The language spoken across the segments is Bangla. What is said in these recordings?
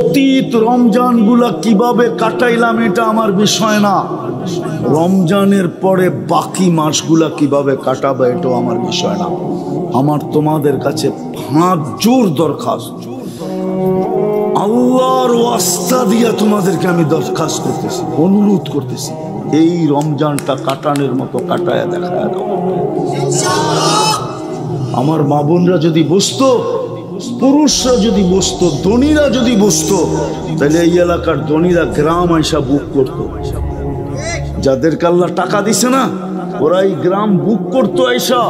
অতীত রমজানগুলা কিভাবে কাটাইলাম এটা আমার বিষয় না, রমজানের পরে বাকি মাসগুলা কিভাবে কাটাবে এটাও আমার বিষয় না। আমার তোমাদের কাছে হাত জোর দরখাস্ত, আল্লাহর ওয়াস্তা দিয়া তোমাদেরকে আমি দরখাস্ত করতেছি, অনুরোধ করতেছি, এই রমজানটা কাটানোর মতো কাটায়া দেখায়া দাও। আমার মা বোনরা যদি বসতো, পুরুষরা যদি বসতো, ধনীরা যদি বসতো, তাহলে এই এলাকার ধনীরা গ্রাম আইসা বুক করতো। যাদেরকে আল্লাহ টাকা দিছে না, ওরা এই গ্রাম বুক করতো আইসা,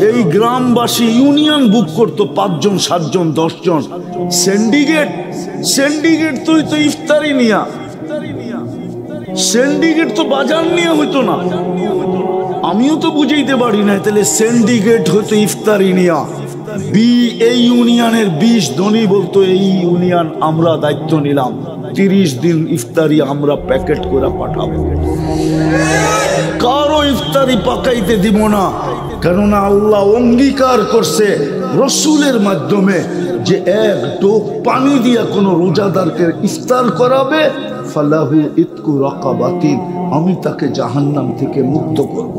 এই গ্রামবাসী ইউনিয়ন বুক করতো, 5 জন 7 জন 10 জন। সিন্ডিকেট তুই তো ইফতারি নিয়া, সিন্ডিকেট তো বাজার নিয়ে হইতো না। আমিও তো বুঝাইতে পারি না, তাহলে সিন্ডিকেট হইতো ইফতারি নিয়া। এই ইউনিয়নের 20 ধনী বলতো, এই ইউনিয়ন আমরা দায়িত্ব নিলাম, 30 দিন ইফতারি আমরা প্যাকেট করে পাঠাবো, কারো ইফতারি পাকাইতে দিব না। কেননা আল্লাহ অঙ্গীকার করছে রসুলের মাধ্যমে যে এক টোপ পানি দিয়া কোনো রোজাদারকে ইফতার করাবে, ফালাহু ইতকু রাকাবাতিন, আমি তাকে জাহান্নাম থেকে মুক্ত করব।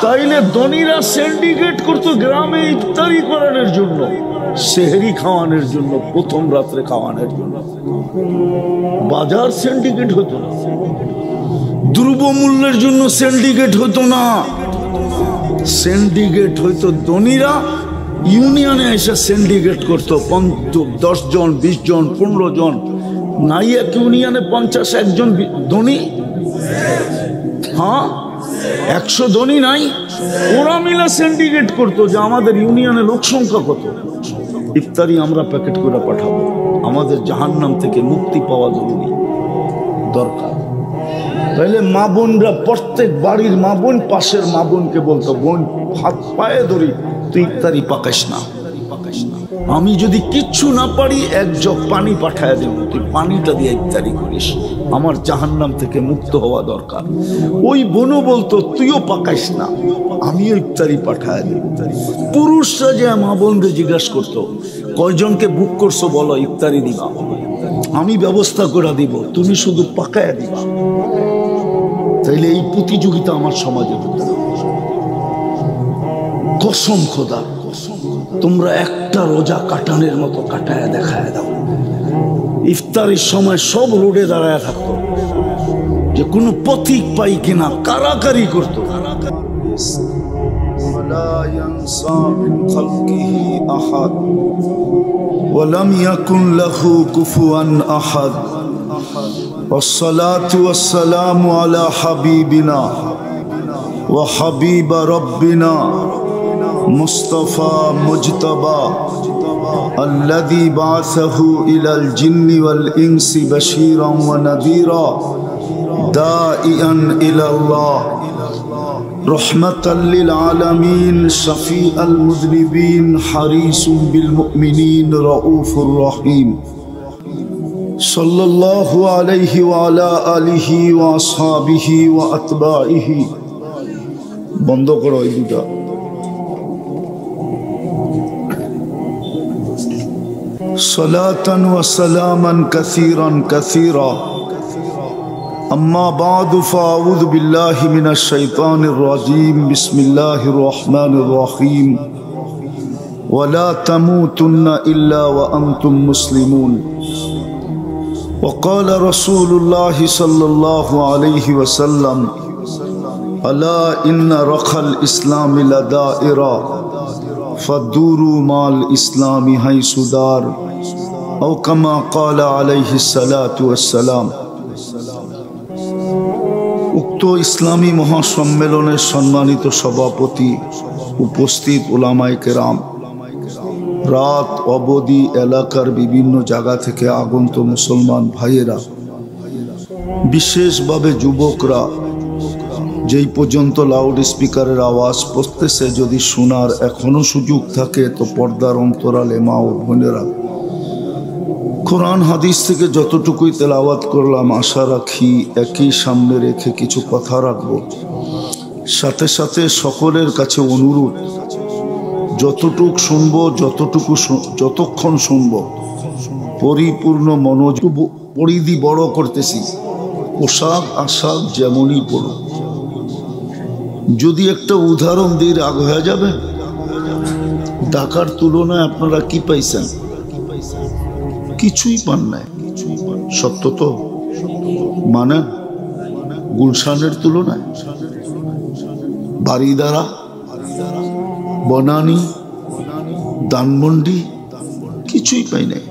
তাইলে ধনীরা সিন্ডিকেট করতো গ্রামে ইফতারি করানোর জন্য, সেহরি খাওয়ানোর জন্য, প্রথম রাত্রে খাওয়ানোর জন্য। বাজার সিন্ডিকেট হতো না, দ্রব্যমূল্যের জন্য সিন্ডিকেট হতো না। সিন্ডিকেট হইতো ধনীরা ইউনিয়নে এসে সিন্ডিকেট করতো, 10 জন 20 জন 15 জন, নাই এক ইউনিয়নে 50-1 জন ধনী, হ্যাঁ 100 ধনী নাই, ওরা মিলে সিন্ডিকেট করতো যে আমাদের ইউনিয়নে লোক সংখ্যা কত, ইফতারি আমরা প্যাকেট করে পাঠাবো, আমাদের জাহান্নাম থেকে মুক্তি পাওয়া জরুরি দরকার। তাইলে মা বোনরা, প্রত্যেক বাড়ির মা বোন পাশের মা বোনকে বলতো, বোন হাত পায়ে ধরি, তুই ইফতারি পাকাইস না, আমি যদি কিচ্ছু না পারি 1 জগ পানি পাঠায় দেব, তুই পানিটা দিয়ে ইফতারি করিস, আমার জাহান্নাম থেকে মুক্ত হওয়া দরকার। ওই বোনও বলতো, তুইও পাকাইস না, আমিও ইফতারি পাঠায় দেব। পুরুষরা যে মা বোনদের জিজ্ঞাসা করতো, কয়জনকে বুক করছো বলো, ইফতারি দিবা, আমি ব্যবস্থা করে দিব, তুমি শুধু পাকায় দিবা। তাইলে এই প্রতিযোগিতা আমার সমাজে হতো। কসম খোদা, তোমরা একটা রোজা কাটানোর মতো কাটায় দেখায় দাও। ইফতারির সময় সব রোডে দাঁড়ায় থাকতো, যে কোনো পথিক পাই কিনা কারাকারি করতো। والصلاة والسلام على حبيبنا وحبيب ربنا مصطفى مجتبى الذي بعثه إلى الجن والإنس بشيرا ونذيرا داعيا إلى الله رحمة للعالمين شفيع المذنبين حريص بالمؤمنين رؤوف رحيم صلى الله عليه وعلى آله وأصحابه وأتباعه বন্ধ করো এই দুটা। صلاة وسلاما كثيرا كثيرا أما بعد فأعوذ بالله من الشيطان الرجيم بسم الله الرحمن الرحيم ولا تموتن إلا وأنتم مسلمون وقال رسول الله صلى الله عليه وسلم ألا إن رخى الإسلام لدائرة فدوروا مع الإسلام حيث دار أو كما قال عليه الصلاة والسلام। উক্ত ইসলামী মহাসম্মেলনের সম্মানিত সভাপতি, উপস্থিত উলামায়ে কেরাম, রাত অবধি এলাকার বিভিন্ন জায়গা থেকে আগন্ত মুসলমান ভাইয়েরা, বিশেষভাবে যুবকরা, যেই পর্যন্ত লাউড স্পিকারের আওয়াজ পড়তেছে, যদি শোনার এখনো সুযোগ থাকে তো পর্দার অন্তরালে মা ও বোনেরা, কোরআন হাদিস থেকে যতটুকুই তেলাওয়াত করলাম, আশা রাখি একই সামনে রেখে কিছু কথা রাখবো। সাথে সাথে সকলের কাছে অনুরোধ, যতটুক শুনবো, যতক্ষণ শুনবো, পরিপূর্ণ মনোযোগ পরিধি বড় করতেছি, পোশাক আশাক যেমনই পড়ো। যদি একটা উদাহরণ দিয়ে রাগ হয়ে যাবে, টাকার তুলনায় আপনারা কি পাইছেন? কিছুই পান নাই। সত্য তো মানে গুলশানের তুলনায় বারিদারা, বনানী, ধানমন্ডি কিছুই পাই নাই,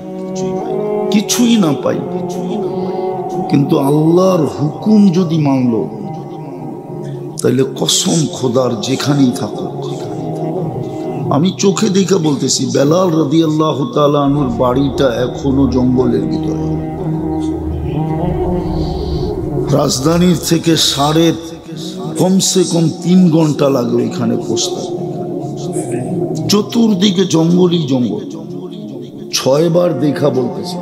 কিছুই না পাই। কিন্তু আল্লাহর হুকুম যদি মানলো, তাইলে কসম খোদার যেখানেই থাকো, আমি চোখে দেখে বলতেছি, বেলাল রাদিয়াল্লাহু তাআলা আনহুর বাড়িটা এখনো জঙ্গলের ভিতরে। রাজধানীর থেকে কমসে কম 3 ঘন্টা লাগে ওইখানে পৌঁছতে। চতুর্দিকে জঙ্গলই জঙ্গল। 6 বার দেখা বলতেছি,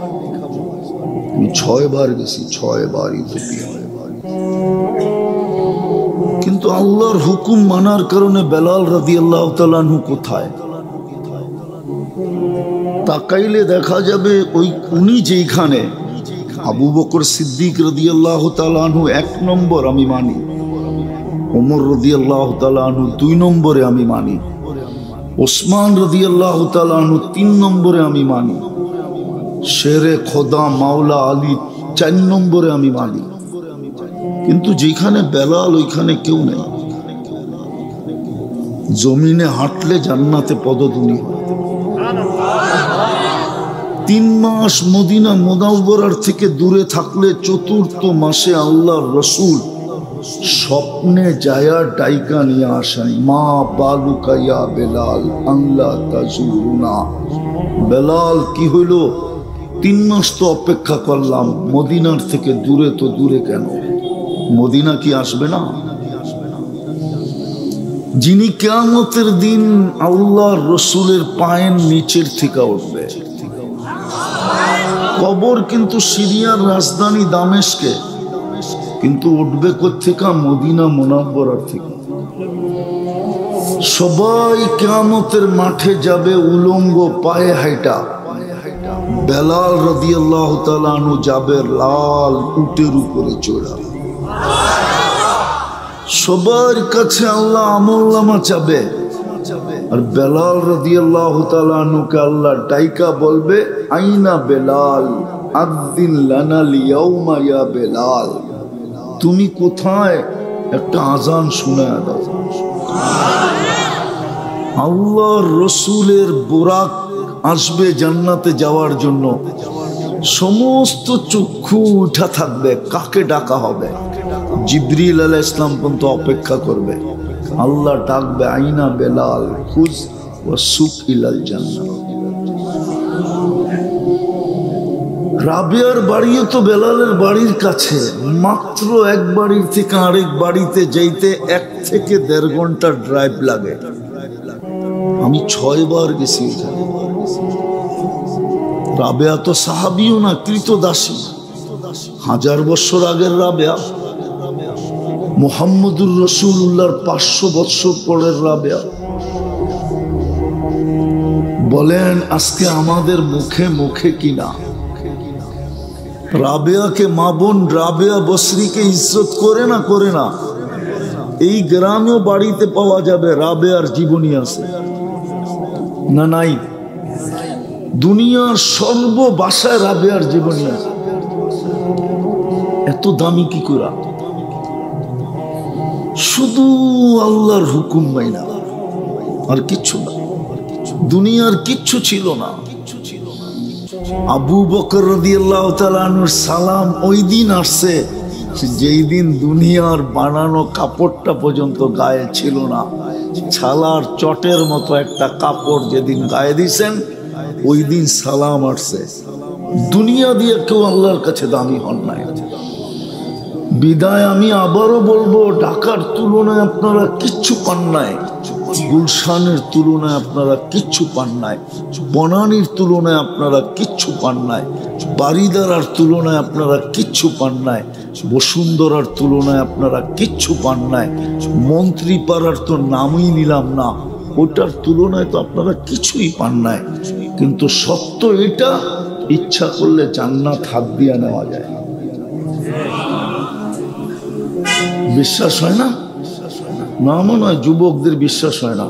আমি 6 বার গেছি, 6 বার ইথিওপিয়া। কিন্তু আল্লাহর হুকুম মানার কারণে বেলাল রাদিয়াল্লাহু তাআলা আনহু কোথায়? তাকাইলে দেখা যাবে উনি যেখানে, আবু বকর সিদ্দিক রাদিয়াল্লাহু তাআলা আনহু 1 নম্বর আমি মানি, ওমর রাদিয়াল্লাহু তাআলা আনহু 2 নম্বরে আমি মানি, ওসমান রাদিয়াল্লাহু তাআলা আনহু 3 নম্বরে আমি মানি, শেরে খোদা মাওলা আলী 4 নম্বরে আমি মানি। কিন্তু যেখানে বেলাল ওইখানে কেউ নেই। জমিনে হাঁটলে জান্নাতে পদধূলি হয়। 3 মাস মদিনা মুনাওয়ারার থেকে দূরে থাকলে 4th মাসে আল্লাহর রসুল স্বপ্নে যায়া ডাইকা নিয়ে আসেন, মা বালুকা ইয়া বেলাল আল্লাহ তাজুরুনা। বেলাল কি হইল? 3 মাস তো অপেক্ষা করলাম, মদিনার থেকে দূরে তো দূরে কেন? মদিনা কি আসবে না? যিনি কিয়ামতের দিন আল্লাহর রসুলের পায়ের নিচের থেকে উঠবে। কবর কিন্তু সিরিয়ার রাজধানী দামেস্কে, কিন্তু উঠবে কোত্থেকে? মদিনা মুনাওয়ারার থেকে। সবাই কিয়ামতের মাঠে যাবে উলঙ্গ পায়ে হাইটা। বেলাল রাদিয়াল্লাহু তাআলা আনহু যাবে লাল উটের উপরে চড়া। সবার কাছে আল্লাহ আমলনামা চাবে, আর বেলাল রাদিয়াল্লাহু তাআলা আনহুকে আল্লাহ ডাইকা বলবে, আইনা বেলাল আযদিন লানা লিয়াউমা ইয়া বেলাল, তুমি কোথায়? একটা আজান শোনায় দাও। আল্লাহর রসুলের বোরাক আসবে জান্নাতে যাওয়ার জন্য। সমস্ত চক্ষু উঠা থাকবে, কাকে ডাকা হবে? জিবরিল আলাইহিস সালাম পর্যন্ত অপেক্ষা করবে। আল্লাহ ডাকবে, আইনা বেলাল খুজ ওয়া সুক ইলাল জান্নাহ। রাবিয়ার বাড়িও তো বেলালের বাড়ির কাছে, মাত্র এক বাড়ির থেকে আরেক বাড়িতে যাইতে 1 থেকে 1.5 ঘন্টার ড্রাইভ লাগে। আমি 6 বার গেছি। রাবেয়া তো সাহাবিও না, কৃতদাসী। 1000 বছর আগের রাবেয়া, মুহাম্মদুর রাসূলুল্লাহর 500 বছর পরের রাবেয়া। বলেন আজকে আমাদের মুখে মুখে কিনা রাবেয়াকে মা বোন রাবেয়া বসরিকে ইজ্জত করে না? করে না? এই গ্রামেও বাড়িতে পাওয়া যাবে রাবেয়ার জীবনী আছে না? নাই? দুনিয়ার সর্ব ভাষায় রাবেয়ার জীবনী আছে। এত দামি কি করে? শুধু আল্লাহর হুকুম মাইনা, আর কিচ্ছু না। দুনিয়ার কিচ্ছু ছিল না। আবু বকর রাদিয়াল্লাহু তাআলা আনহুর সালাম ওই দিন আসছে যেই দিন দুনিয়ার বানানো কাপড়টা পর্যন্ত গায়ে ছিল না। ছালার চটের মতো একটা কাপড় যেদিন গায়ে দিয়েছেন, ওই দিন সালাম আসছে। দুনিয়া দিয়ে কেউ আল্লাহর কাছে দামি হন নাই। বিদায় আমি আবারও বলবো, ঢাকার তুলনায় আপনারা কিচ্ছু পান নাই, গুলশানের তুলনায় আপনারা কিচ্ছু পান নাই, বনানীর তুলনায় আপনারা কিচ্ছু পান নাই, বারিদারার তুলনায় আপনারা কিচ্ছু পান নাই, বসুন্ধরার তুলনায় আপনারা কিচ্ছু পান নাই, মন্ত্রীপাড়ার তো নামই নিলাম না, ওটার তুলনায় তো আপনারা কিছুই পান নাই। কিন্তু সত্য এটা, ইচ্ছা করলে জান্নাত হাত দিয়ে নেওয়া যায়। বিশ্বাস হয় না? না মনে হয় যুবকদের বিশ্বাস হয় না।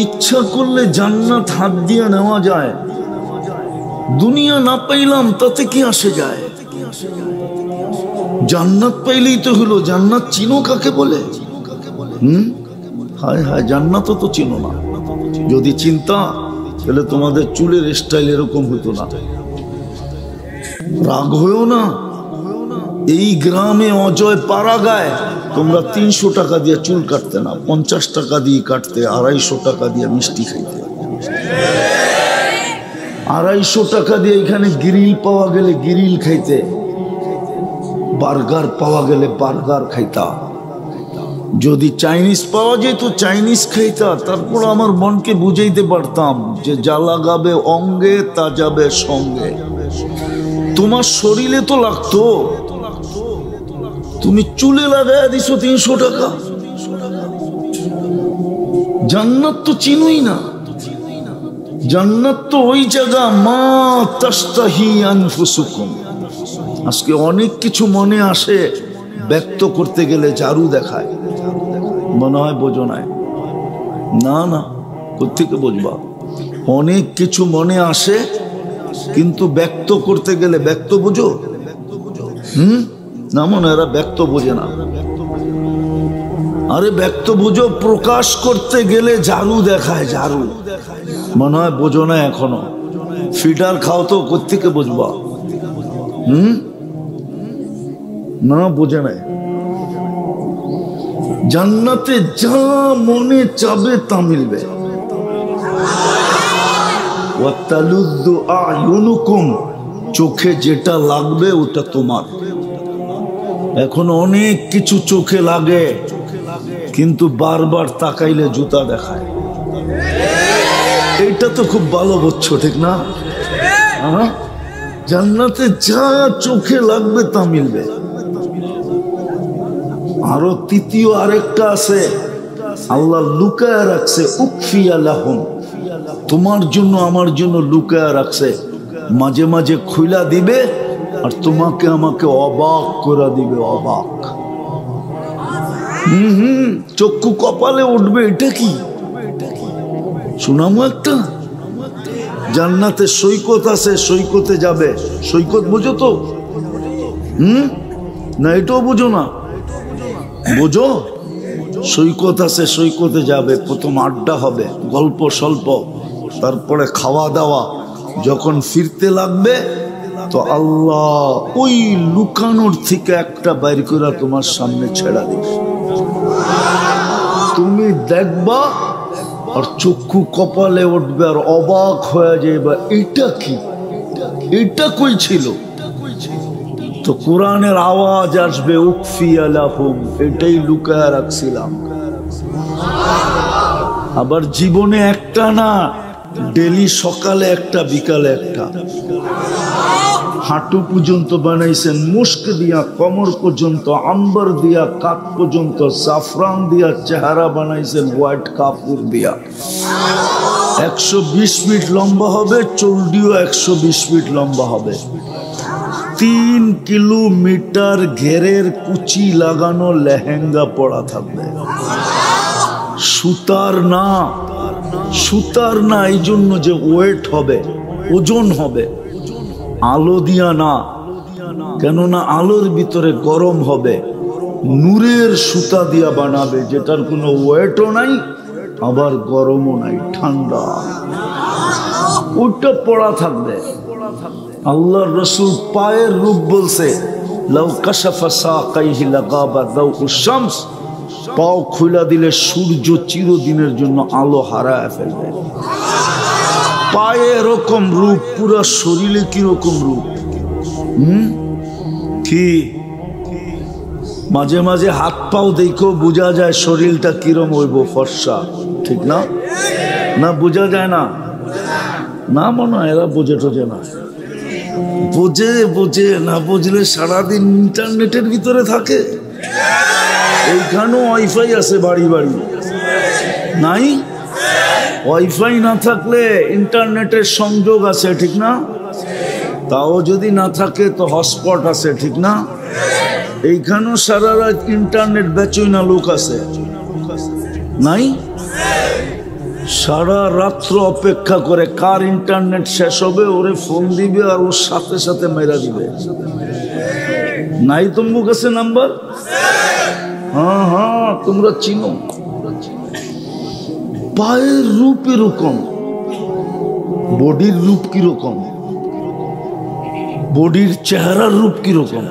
ইচ্ছা করলে জান্নাত হাত দিয়ে নেওয়া যায়। দুনিয়া না পাইলাম তাতে কি আসে যায়? জান্নাত পাইলেই তো হলো। জান্নাত চিনো কাকে বলে? হায় হায়, জান্নাতও তো চিনো না। যদি চিন্তা তাহলে তোমাদের চুলের স্টাইল এরকম হতো না। রাগ হয়েও না। এই গ্রামে অজয় পাড়া গায় তোমরা 300 টাকা দিয়ে চুল কাটতে না, 50 টাকা দিয়ে কাটতে, 250 টাকা দিয়ে মিষ্টি খাইতে। 250 টাকা দিয়ে এখানে গ্রিল পাওয়া গেলে গ্রিল খাইতে, বার্গার পাওয়া গেলে বার্গার খাইতা। যদি চাইনিজ পাওয়া যেত চাইনিজ খাইতা। তারপর আমার মনকে বুঝাইতে পারতাম যে যা লাগাবে অঙ্গে তা যাবে সঙ্গে। তোমার শরীরে তো লাগতো, তুমি চুলে লাগায় দিছো 300 টাকা। জান্নাত তো চিনোই না। জান্নাত তো ওই জায়গা মা তাস্তাহি আনফুসুকুম। আজকে অনেক কিছু মনে আসে, ব্যক্ত করতে গেলে ঝাড়ু দেখায়। মনে হয় বোঝো নাই? না না, কোত্থেকে বুঝবা? অনেক কিছু মনে আসে কিন্তু ব্যক্ত করতে গেলে, ব্যক্ত বুঝো? না মনে এরা ব্যক্ত বোঝে না। আরে ব্যক্ত বুঝো, প্রকাশ করতে গেলে ঝাড়ু দেখায়, ঝাড়ু। মনে হয় বোঝো না এখনো। ফিডার খাও তো কোত্থেকে বুঝবা? না বোঝে নাই। জান্নাতে যা মনে চাবে তা মিলবে। ওয়াতালুদ্দু আয়ুনুকুম, চোখে যেটা লাগবে ওটা তোমার। এখন অনেক কিছু চোখে লাগে কিন্তু বারবার তাকাইলে জুতা দেখায়। এইটা তো খুব ভালো বুঝছো, ঠিক না? জান্নাতে যা চোখে লাগবে তা মিলবে। আরো তৃতীয় আরেকটা আছে, আল্লাহ লুকায়া রাখছে, উকফিয়া লাহুম, তোমার জন্য আমার জন্য লুকায়া রাখছে। মাঝে মাঝে খুইলা দিবে আর তোমাকে আমাকে অবাক করে দিবে, অবাক। চক্ষু কপালে উঠবে। এটা কি শোনামো একটা? জান্নাতে সৈকত আছে, সৈকতে যাবে। সৈকত বুঝো তো? না এটাও বুঝো না? বুঝো? সৈকত আছে, সৈকতে যাবে। প্রথম আড্ডা হবে, গল্প স্বল্প, তারপরে খাওয়া দাওয়া। যখন ফিরতে লাগবে তো আল্লাহ ওই লুকানোর থেকে একটা বাইর করে তোমার সামনে ছেড়া দিবে। তুমি দেখবা আর চক্ষু কপালে উঠবে আর অবাক হয়ে যাবে, এটা কি, এটা কই ছিল? তো কোরআনের আওয়াজ আসবে, উকফিয়া লাহুম, এটাই লুকায়া রাখছিলাম। আবার জীবনে একটা না, ডেলি সকালে একটা বিকালে একটা। হাঁটু পর্যন্ত বানাইছেন মুস্ক দিয়া, কমর পর্যন্ত আম্বার দিয়া, কাপ পর্যন্ত জাফরান দিয়া, চেহারা বানাইছেন হোয়াইট কাপড় দিয়া। 120 ফিট লম্বা হবে, চুলডিও 120 ফিট লম্বা হবে। 3 কিলোমিটার ঘেরের কুচি লাগানো লেহেঙ্গা পরা থাকবে। সুতার না, সুতার না, এই জন্য যে ওয়েট হবে, ওজন হবে। আলো দিয়া না, কেননা আলোর ভিতরে গরম হবে। নূরের সুতা দিয়া বানাবে, যেটার কোনো ওয়েটও নাই আবার গরমও নাই, ঠান্ডা। ওটা পড়া থাকবে। আল্লাহর রাসূল পায়ের রূপ বলছে, লাউ কাশাফা সাকাইহি লাগাবা দাউউশ শামস, পাও খুলে দিলে সূর্য চিরদিনের জন্য আলো হারায় ফেলবে। পায়ে এরকম রূপ, পুরা শরীরে কিরকম রূপ। কি মাঝে মাঝে হাত পাও দেখো বোঝা যায় শরীরটা কিরম হইব, ফর্সা, ঠিক না? না বোঝা যায় না? না মনে হয় এরা বোঝে টোঝে না। বোঝে, বোঝে না। বুঝলে সারাদিন ইন্টারনেটের ভিতরে থাকে। এইখানেও ওয়াইফাই আছে বাড়ি বাড়ি, নাই? ওয়াইফাই না থাকলে ইন্টারনেটের সংযোগ আছে, ঠিক না? তাও যদি না থাকে তো হটস্পট আছে, ঠিক না? এইখানেও সারা রাত ইন্টারনেট বেচই না লোক আছে, নাই? সারা রাত্র অপেক্ষা করে কার ইন্টারনেট শেষ হবে, ওরে ফোন দিবে আর ওর সাথে সাথে মেরা দিবে। নাই তোমার কাছে নাম্বার? হ্যাঁ হ্যাঁ, তোমরা চিনো। পায়ের রূপ এরকম, বডির রূপ কিরকম, বডির চেহারার রূপ কিরকম।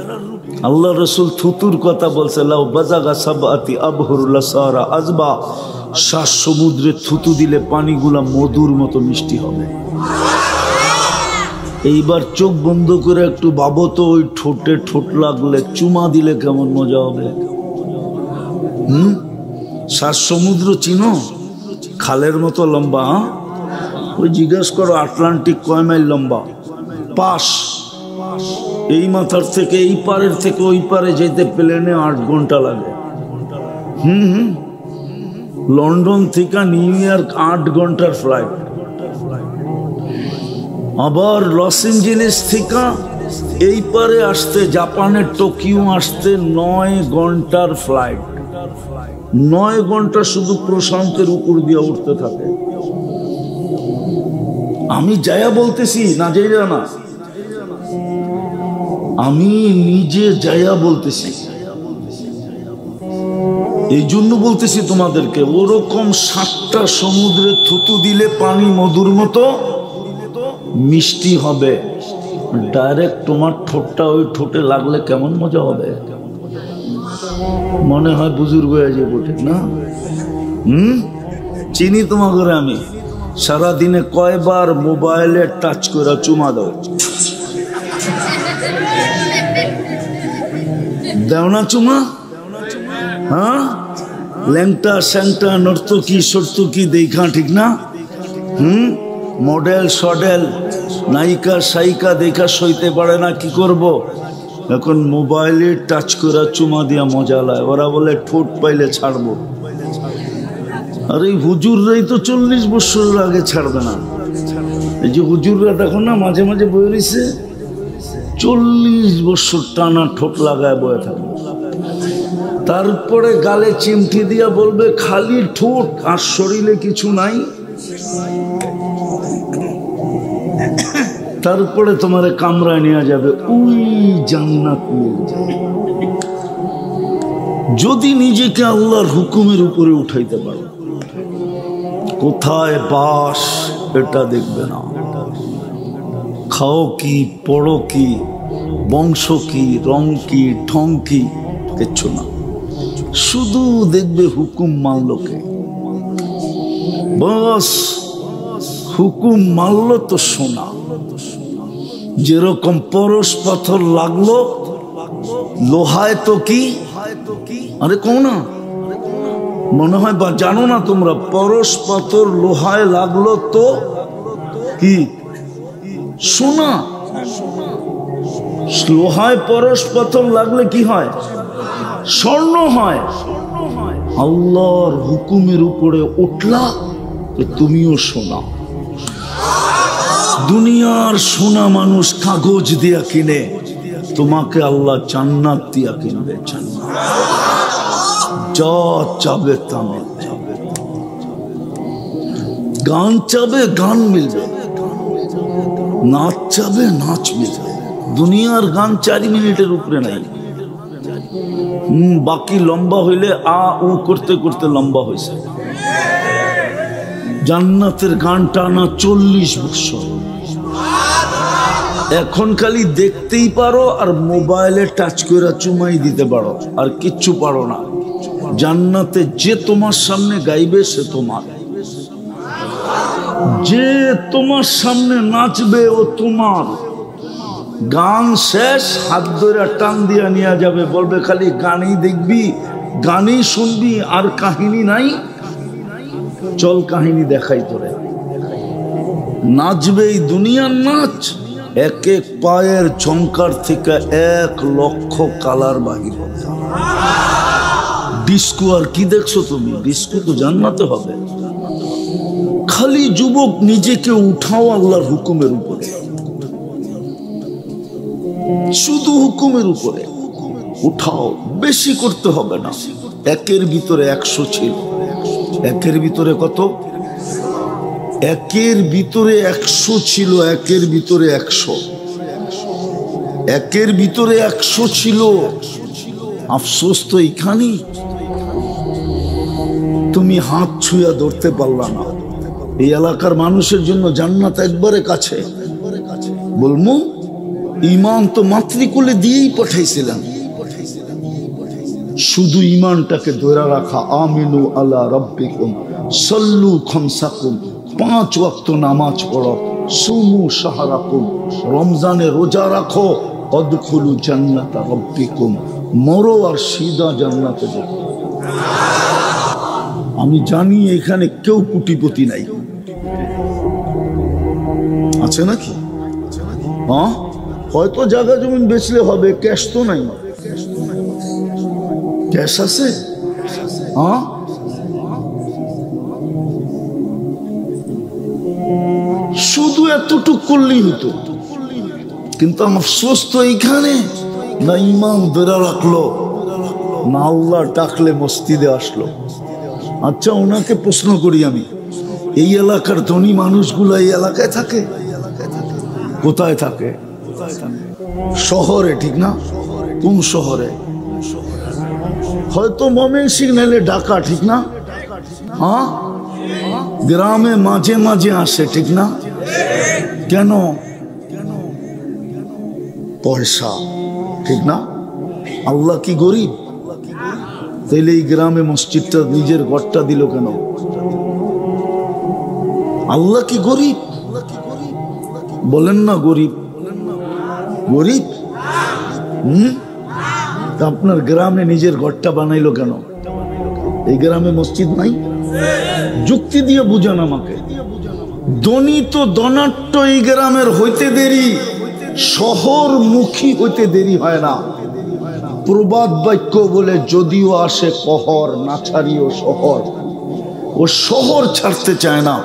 আল্লাহ রসুল থুতুর কথা বলছে, লাউ বাজাগা সাবাতি আবহুরুল্লাহ সারা আজবা, 7 সমুদ্রে থুতু দিলে পানিগুলা মধুর মতো মিষ্টি হবে। এইবার চোখ বন্ধ করে একটু ভাবো তো, ওই ঠোঁটে ঠোঁট লাগলে চুমা দিলে কেমন মজা হবে। 7 সমুদ্র চিনো? খালের মতো লম্বা। ওই জিজ্ঞাসা করো আটলান্টিক কয় মাইল লম্বা? 5। এই মাথার থেকে এই পারের থেকে ওই পারে যেতে প্লেনে 8 ঘন্টা লাগে। লন্ডন থেকে নিউ ইয়র্ক 8 ঘন্টার ফ্লাইট। আবার লস এঞ্জেলেস থেকে এই পারে আসতে, জাপানের টোকিও আসতে 9 ঘন্টার ফ্লাইট। 9 ঘন্টা শুধু প্রশান্তের উপর দিয়ে উঠতে থাকে। আমি যায়া বলতেছি না, যাইয়া না, আমি নিজে যায়া বলতেছি। এই জন্য বলতেছি তোমাদেরকে, ওরকম 7টা সমুদ্রে থুতু দিলে পানি মধুর মতো মিষ্টি হবে। ডাইরেক্ট তোমার ঠোঁটটা ওই ঠোঁটে লাগলে কেমন মজা হবে। মনে হয় বুজুর্গ হয়ে যাবো, ঠিক না? চিনি তোমাকে আমি। সারাদিনে কয়বার মোবাইলে টাচ করে চুমা দাও? দেও না চুমা? হ্যাঁ, ল্যাংটা স্যাংটা নর্তকী সর্তকী দেখা, ঠিক না? মডেল সডেল নায়িকা সাইকা দেখা সইতে পারে না, কি করব? এখন মোবাইলে টাচ করে চুমা দিয়া মজা লায়। ওরা বলে ঠোঁট পাইলে ছাড়বো। আর এই হুজুররাই তো 40 বছরের আগে ছাড়বে না। এই যে হুজুররা দেখো না, মাঝে মাঝে বয়ে রয়েছে, 40 বছর টানা ঠোঁট লাগায় বয়ে থাকবে। তারপরে গালে চিমটি দিয়া বলবে খালি ঠোঁট, আর শরীরে কিছু নাই। তারপরে তোমারে কামরায় নিয়ে যাবে, ওই জান্নাত নিয়ে যাবে। যদি নিজেকে আল্লাহর হুকুমের উপরে উঠাইতে পারো, কোথায় বাস এটা দেখবে না। খাও কি, পড়ো কি, বংশ কি, রং কি, ঢং কি, কিচ্ছু না। শুধু দেখবে হুকুম মানল কে। বস হুকুম মানল তো সোনা। যেরকম পরশ পাথর লাগলো লোহায় তো কি, আরে কও না, মনে হয় বা জানো না তোমরা, পরশ পাথর লোহায় লাগলো তো কি সোনা। লোহায় পরশ পাথর লাগলে কি হয়? স্বর্ণ হয়। আল্লাহর হুকুমের উপরে উঠলা তো তুমিও সোনা। দুনিয়ার সোনা মানুষ কাগজ দিয়া কিনে, তোমাকে আল্লাহ জান্নাত দিয়া কিনবে। যা চাবে তা মিলবে। গান চাবে গান মিলবে, নাচ চাবে নাচ মিলবে। দুনিয়ার গান 4 মিনিটের উপরে নাই। বাকি লম্বা হইলে আ উ করতে করতে লম্বা হয়েছে। জান্নাতের গান টানা 40 বছর। এখন খালি দেখতেই পারো আর মোবাইলে টাচ করে চুমাই দিতে পারো, আর কিচ্ছু পারো না। জান্নাতে যে তোমার সামনে গাইবে সে তোমার, যে তোমার সামনে নাচবে ও তোমার। গান শেষ, হাত ধরে টান দিয়া নিয়ে যাবে, বলবে খালি গানই দেখবি, গানই শুনবি, আর কাহিনী নাই। চল কাহিনী দেখাই তোরে। নাচবে এই দুনিয়ার নাচ। এক এক পায়ের ঝংকার থেকে 1 লক্ষ কালার বাহির হবে। ডিস্কো আর কি দেখছো তুমি? ডিস্কো তো জান্নাতে হবে। খালি যুবক নিজেকে উঠাও আল্লাহর হুকুমের উপরে, শুধু হুকুমের উপরে উঠাও, বেশি করতে হবে না। একের ভিতরে 100 ছিল, একের ভিতরে কত? একের ভিতরে 100 ছিল, একের ভিতরে 100, একের ভিতরে 100 ছিল। আফসোস তো এইখানেই, তুমি হাত ছুঁয়া ধরতে পারলা না। এই এলাকার মানুষের জন্য জান্নাত একবারে কাছে। বলবো ইমান তো মাতৃকুলে দিয়েই পাঠাইছিলেন, শুধু ইমানটাকে ধরে রাখা। আমিনু আলা রাব্বিকুম সাল্লু খামসাকুম, 5 ওয়াক্ত নামাজ পড়ো, সুমু শাহরাকুম, রমজানে রোজা রাখো, অদখুলু জান্নাতা রাব্বিকুম, মরো আর সিধা জান্নাতে যাও। আমি জানি এখানে কেউ কোটিপতি নাই, আছে নাকি? হ্যাঁ, হয়তো জায়গা জমিন বেচলে হবে, ক্যাশ তো নাই। ক্যাশ আছে? হ্যাঁ, শুধু এতটুক করলেই হতো। কিন্তু আমার আফসোস তো এইখানে, না ইমাম ধরে রাখলো, না আল্লাহ ডাকলে মসজিদে আসলো। আচ্ছা, ওনাকে প্রশ্ন করি আমি, এই এলাকার ধনী মানুষগুলো এই এলাকায় থাকে? কোথায় থাকে? শহরে, ঠিক না? কোন শহরে? হয়তো ময়মনসিংহ নাইলে ঢাকা, ঠিক না? হ্যাঁ, গ্রামে মাঝে মাঝে আসে, ঠিক না? কেন? পয়সা, ঠিক না? আল্লাহ কি গরিব? তাইলে এই গ্রামে মসজিদটা, নিজের ঘরটা দিল কেন? আল্লাহ কি গরিব? বলেন না গরিব, গরিব। আপনার গ্রামে নিজের ঘরটা বানাইলো কেন? এই গ্রামে মসজিদ নাই? যুক্তি দিয়ে বুঝান আমাকে। ধনী তো ধনাট্য এই গ্রামের হইতে দেরি, শহরমুখী হইতে দেরি হয় না। প্রবাদ বাক্য বলে, যদিও আসে কহর, না ছাড়িও শহর। ও শহর ছাড়তে চায় না,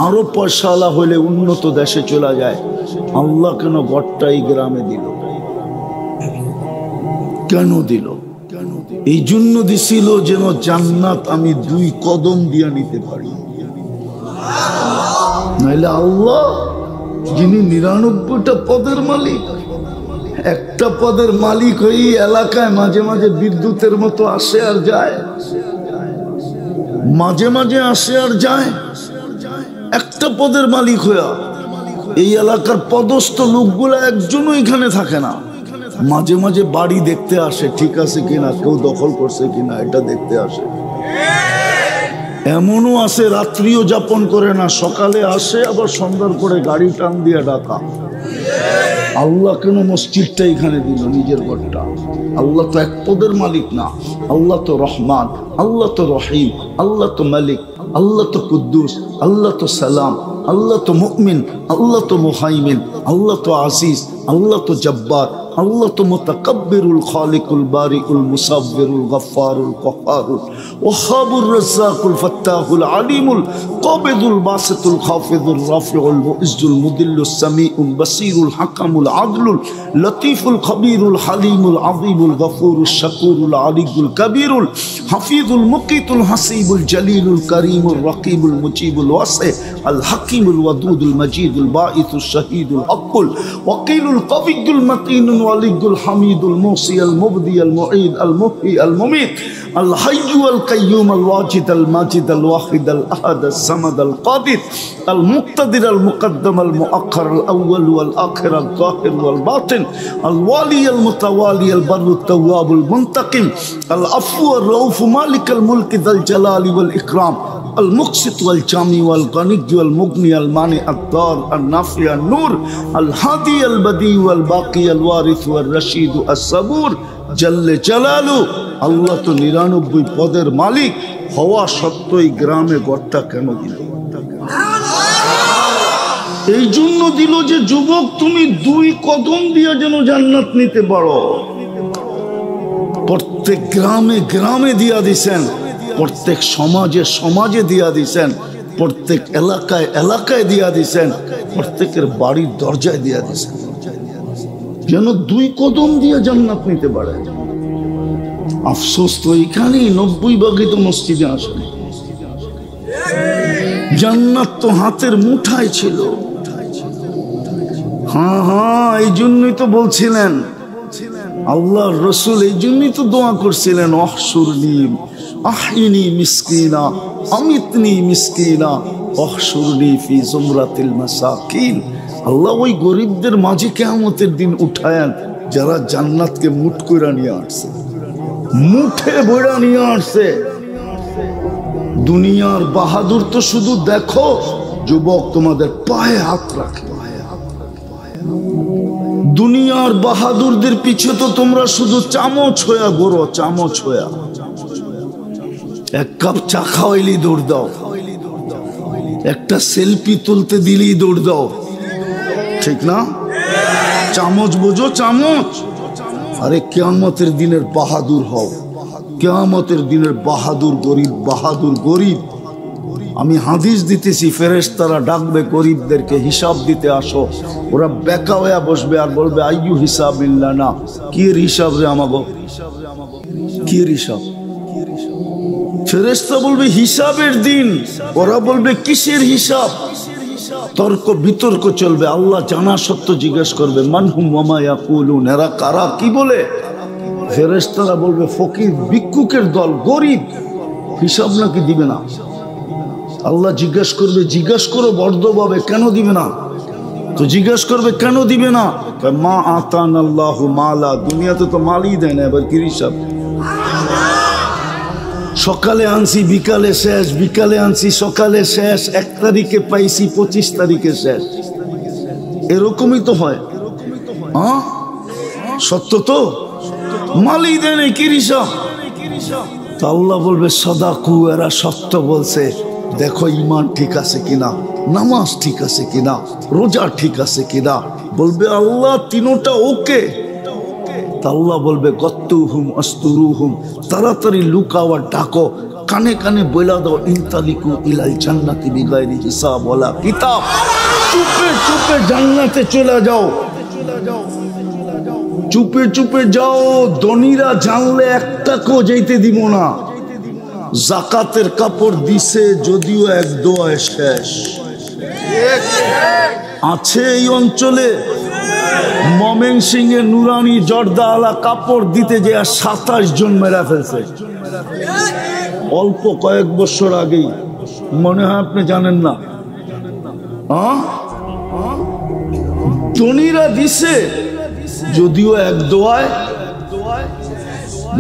আরো পয়সাওয়ালা হইলে উন্নত দেশে চলে যায়। আল্লাহ কেন ঘরটা এই গ্রামে দিল? কেন দিল? এই জন্য দিছিল যেন জান্নাত আমি 2 কদম দিয়ে নিতে পারি। নাইলে আল্লাহ, যিনি 99টা পদের মালিক, একটা পদের মালিক হয়ে এলাকায় মাঝে মাঝে বিদ্যুতের মতো আসে আর যায়, মাঝে মাঝে আসে আর যায়। একটা পদের মালিক হইয়া এই এলাকার পদস্থ লোকগুলা একজনও এখানে থাকে না। মাঝে মাঝে বাড়ি দেখতে আসে, ঠিক আছে কিনা, কেউ দখল করছে কিনা, এটা দেখতে আসে। এমনও আছে রাত্রিও যাপন করে না, সকালে আসে, আবার সন্ধ্যার পরে গাড়ি টান দিয়ে ডাকা। আল্লাহ কেন মসজিদটা এখানে দিল, নিজের ঘরটা? আল্লাহ তো এক পদের মালিক না। আল্লাহ তো রহমান, আল্লাহ তো রহিম, আল্লাহ তো মালিক, আল্লাহ তো কুদ্দুস, আল্লাহ তো সালাম, আল্লাহ তো মুমিন, আল্লাহ তো মুহাইমিন, আল্লাহ তো আজিজ, আল্লাহ তো জব্বার, আল্লাহ তো মুতাকাব্বিরুল খালিকুল বারিউল মুসাব্বিরুল গফফারুল কহ্হারুল ওয়াহাবুর রাজ্জাকুল ফাত্তাহুল আলিমুল কাবিদুল বাসিতুল খাফিদুর রাফিউল মুইজ্জুল মুদিল্লুস সামিউল বাসিরুল হাকামুল আদলুল লতীফুল খবীরুল হালিমুল আযীমুল গফুরুশ শাকুরুল আলিয়ুল কবীরুল হাফিজুল মুকিতুল হাসিবুল জলিলুল করিমুর রকিবুল মুজিবুল ওয়াসি আল হাকিমুল ওয়াদুদুল মজিদুল বাঈসুশ শাহীদুল হকুল ওয়াকিলুল কবিয়ুল মাতিনুল ওয়ালিয়ুল হামিদুল মুসি আল মুবদি আল মুঈদ আল মুহয়ি আল মুমীত আল হাইয়্যু আল কাইয়্যুম আল ওয়াজিদ আল মাজিদ আল ওয়াহিদ আল আহাদ আল সামাদ আল কাদির আল মুক্তাদির আল মুকদ্দম আল মুআক্খার আল আউয়াল ওয়াল আখির আল যাহির ওয়াল বাতিন আল ওয়ালি আল মুতাওয়ালি আল বাররু তাওয়াব আল মুনতাকিম আল আফু আর রাউফ মালিক আল মুলক যাল জালালি ওয়াল ইকরাম المقسط والجامع والغني والمغني المانع الضار النافع النور الهادي البديع والباقي الوارث والرشيد الصبور جل جلاله। আল্লাহ তো 99 পদের মালিক হওয়া সত্ত্বেও গ্রামে ঘরটা কেন দিল? এই জন্য দিল যে যুবক, তুমি 2 কদম দিয়ে যেন জান্নাত নিতে পারো। প্রত্যেক গ্রামে গ্রামে দিয়া দিছেন, প্রত্যেক সমাজে সমাজে দিয়া দিছেন। প্রত্যেক এলাকায় এলাকায় দিয়া দিছেন, প্রত্যেকের বাড়ির দরজায় দিয়া দিছেন, যেন 2 কদম দিয়ে জান্নাত নিতে পারে। আফসোস তো এখানেই 90% তো মসজিদে আসে। জান্নাত তো হাতের মুঠায় ছিল। হ্যাঁ, এই জন্যই তো বলছিলেন আল্লাহর রাসূল, এই জন্যই তো দোয়া করছিলেন, অহশুরনি আহিনি মিসকিনা আমিতনি মিসকিনা অহশুরনি ফি জুমরাতিল মাসাকিন। আল্লাহ ওই গরিবদের মাঝে কিয়ামতের দিন উঠায়েন যারা জান্নাতকে মুঠ কইরা নিয়ে আসছে, মুঠে বইরা নিয়ে আসছে। দুনিয়ার বাহাদুর তো শুধু দেখো, যুবক তোমাদের পায়ে হাত রাখে। দুনিয়ার বাহাদুরদের পিছে তো তোমরা শুধু চামচ হইয়া ঘোরো, চামচ হইয়া। 1 কাপ চা খাওয়াইলেই দৌড় দাও, একটা সেলফি তুলতে দিলেই দৌড় দাও, ঠিক না? চামচ বোঝো, চামচ। আরে কিয়ামতের দিনের বাহাদুর হও, কিয়ামতের দিনের বাহাদুর গরিব, বাহাদুর গরিব। আমি হাদিস দিতেছি, ফেরেশতারা ডাকবে গরিবদেরকে, হিসাব দিতে আসো। ওরা বেকা হইয়া বসবে আর বলবে আইয়ু হিসাবিল্লানা, কি হিসাব রে আমাগো, কি হিসাব? ফেরেশতা বলবে হিসাবের দিন, ওরা বলবে কিসের হিসাব? তর্ক বিতর্ক চলবে। আল্লাহ জানা সত্য জিজ্ঞেস করবে মানহুম ওয়া মা ইয়াকুলুন, এরা কারা, কি বলে? ফেরেশতারা বলবে ফকির ভিক্ষুকের দল, গরিব, হিসাব নাকি দিবে না? আল্লাহ জিজ্ঞেস করবে, জিজ্ঞেস করো বর্ধভাবে, কেন দিবে না? তো জিজ্ঞেস করবে কেন দিবে না? মা আতান আল্লাহু মালা, দুনিয়াতে তো মালই দেয় না, এবার কি হিসাব? সকালে আনছি বিকালে শেষ, বিকালে আনছি সকালে শেষ, 1 তারিখে পাইছি 25 তারিখে শেষ। এরকমই তো হয়। হ্যাঁ, সত্য তো, মালই দেয় না, কি হিসাব? তো আল্লাহ বলবে সাদাকু, এরা সত্য বলছে, দেখো ইমান ঠিক আছে কিনা, নামাজ ঠিক আছে কিনা, রোজা ঠিক আছে কিনা। বলবে আল্লাহ তিনোটা ওকে। আল্লাহ বলবে গত্তুহুম আস্তুরুহুম, তাড়াতাড়ি লুকাও আর ডাকো, কানে কানে বইলা দাও ইনতালিকু ইলাল জান্নাতি বিগাইরি হিসাব ওয়ালা কিতাব। চুপে চুপে জান্নাতে চলে যাও, চুপে চুপে যাও। ধনীরা জানলে একটাকেও যেতে দিব না। জাকাতের কাপড় দিছে যদিও 1 দোয়ায় শেষ আছে এই অঞ্চলে। ময়মনসিংহে নুরানি জর্দা আলা কাপড় দিতে যে 27 জন মেরা ফেলছে, অল্প কয়েক বছর আগেই। মনে হয় আপনি জানেন না। ধনীরা দিছে যদিও 1 দোয়ায়,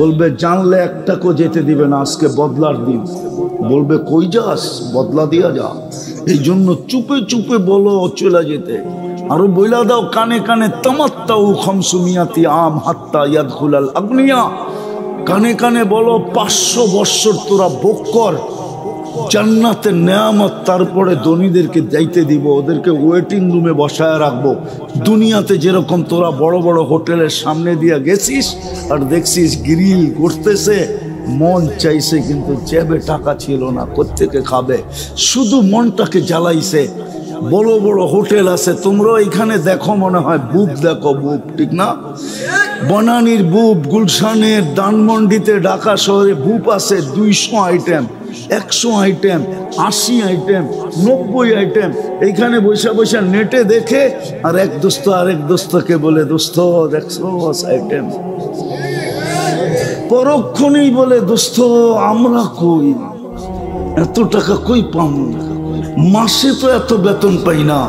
বলবে জানলে একটাকেও যেতে দিবে না, আজকে বদলার দিন। বলবে কই যাস, বদলা দিয়া যা। এই জন্য চুপে চুপে বলো চলে যেতে। আরো বইলা দাও কানে কানে তামাত্তাউ খামসুমিয়াতি আম হাত্তা ইয়াদখুলাল আগনিয়া, কানে কানে বলো 500 বছর তোরা ভোগ কর জান্নাতের নেয়ামত, তারপরে ধনীদেরকে যাইতে দিব, ওদেরকে ওয়েটিং রুমে বসায় রাখবো। দুনিয়াতে যেরকম তোরা বড় বড় হোটেলের সামনে দিয়া গেছিস আর দেখছিস গ্রিল করতেছে, মন চাইছে কিন্তু জেবে টাকা ছিল না, কোত্থেকে খাবে, শুধু মনটাকে জ্বালাইছে। বড় বড় হোটেল আছে, তোমরা এখানে দেখো, মনে হয় বুক দেখো, বুক ঠিক না? বনানীর বুপ, গুলশানের, ধানমন্ডিতে, ঢাকা শহরে বুপ আছে 200 আইটেম, 100 আইটেম, 80 আইটেম, 90 আইটেম। এইখানে বৈশা বৈশা নেটে দেখে আর এক দোস্ত আরেক দোস্তকে বলে দোস্ত 100 আইটেম, পরক্ষণেই বলে দোস্ত আমরা কই, এত টাকা কই পাম, মাসে তো এত বেতন পাই না।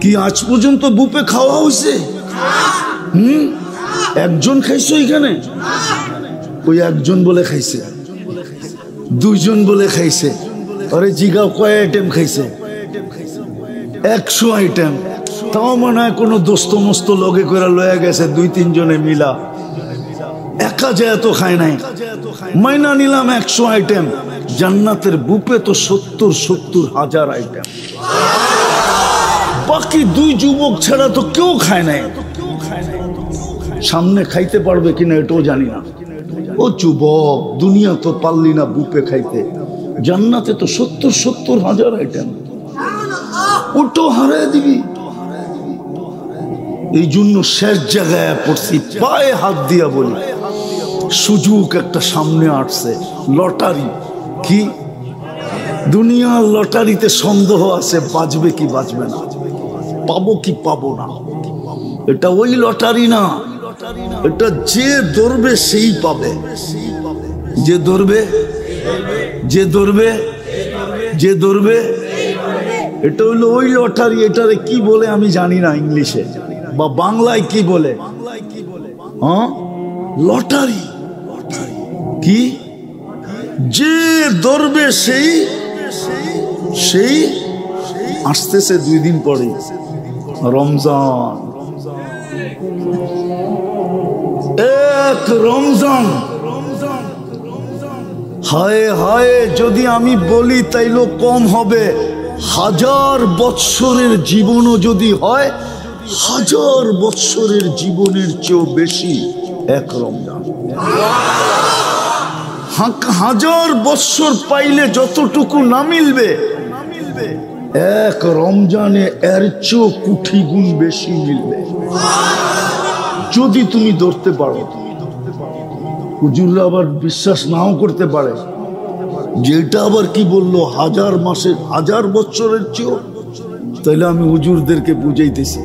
কি আজ পর্যন্ত বুপে খাওয়া হয়েছে? একজন খাইছো এখানে? ওই একজন বলে খাইছে, 2 জন বলে খাইছে। আরে জিগাও কয় আইটেম খাইছে? 100 আইটেম। তাও মনে হয় কোনো দোস্ত মস্ত লগে করে লয়ে গেছে 2-3 জনে মিলা, একা যায় তো খায় নাই। মাইনা নিলাম 100 আইটেম, জান্নাতের বুপে তো 70 হাজার আইটেম। বাকি 2 যুবক ছাড়া তো কেউ খায় নাই। সামনে খাইতে পারবে কিনা এটাও জানি না। ও যুবক, দুনিয়া তো পারলি না বুপে খাইতে, জান্নাতে তো 70,000 আইটেম, ওটাও হারাই দিবি। এই জন্য শেষ জায়গায় পড়ছি, পায়ে হাত দিয়া বলি, সুযোগ একটা সামনে আসছে, লটারি। কি দুনিয়ার লটারিতে সন্দেহ আছে, বাঁচবে কি বাঁচবে না, পাবো কি পাবো না। এটা ওই লটারি না, এটা যে ধরবে সেই পাবে, যে ধরবে, যে ধরবে, যে ধরবে। এটা হইলো ওই লটারি। এটারে কি বলে আমি জানি না ইংলিশে বা বাংলায় কি বলে, হ্যাঁ লটারি। কি যে ধরবে সেই সেই আসতেছে 2 দিন পরে রমজান। এক রমজান, হায় হায়, যদি আমি বলি তাইলে কম হবে। 1000 বৎসরের জীবনও যদি হয়, 1000 বৎসরের জীবনের চেয়েও বেশি এক রমজান। 1000 বৎসর পাইলে যতটুকু না মিলবে, এক রমজানে এর চেয়েও কোটি গুণ বেশি মিলবে, যদি তুমি ধরতে পারো। হুজুররা আবার বিশ্বাস নাও করতে পারে, যেটা আবার কি বললো 1000 মাসের 1000 বৎসরের চেয়েও। তাইলে আমি হুজুরদেরকে বুঝাইতেছি,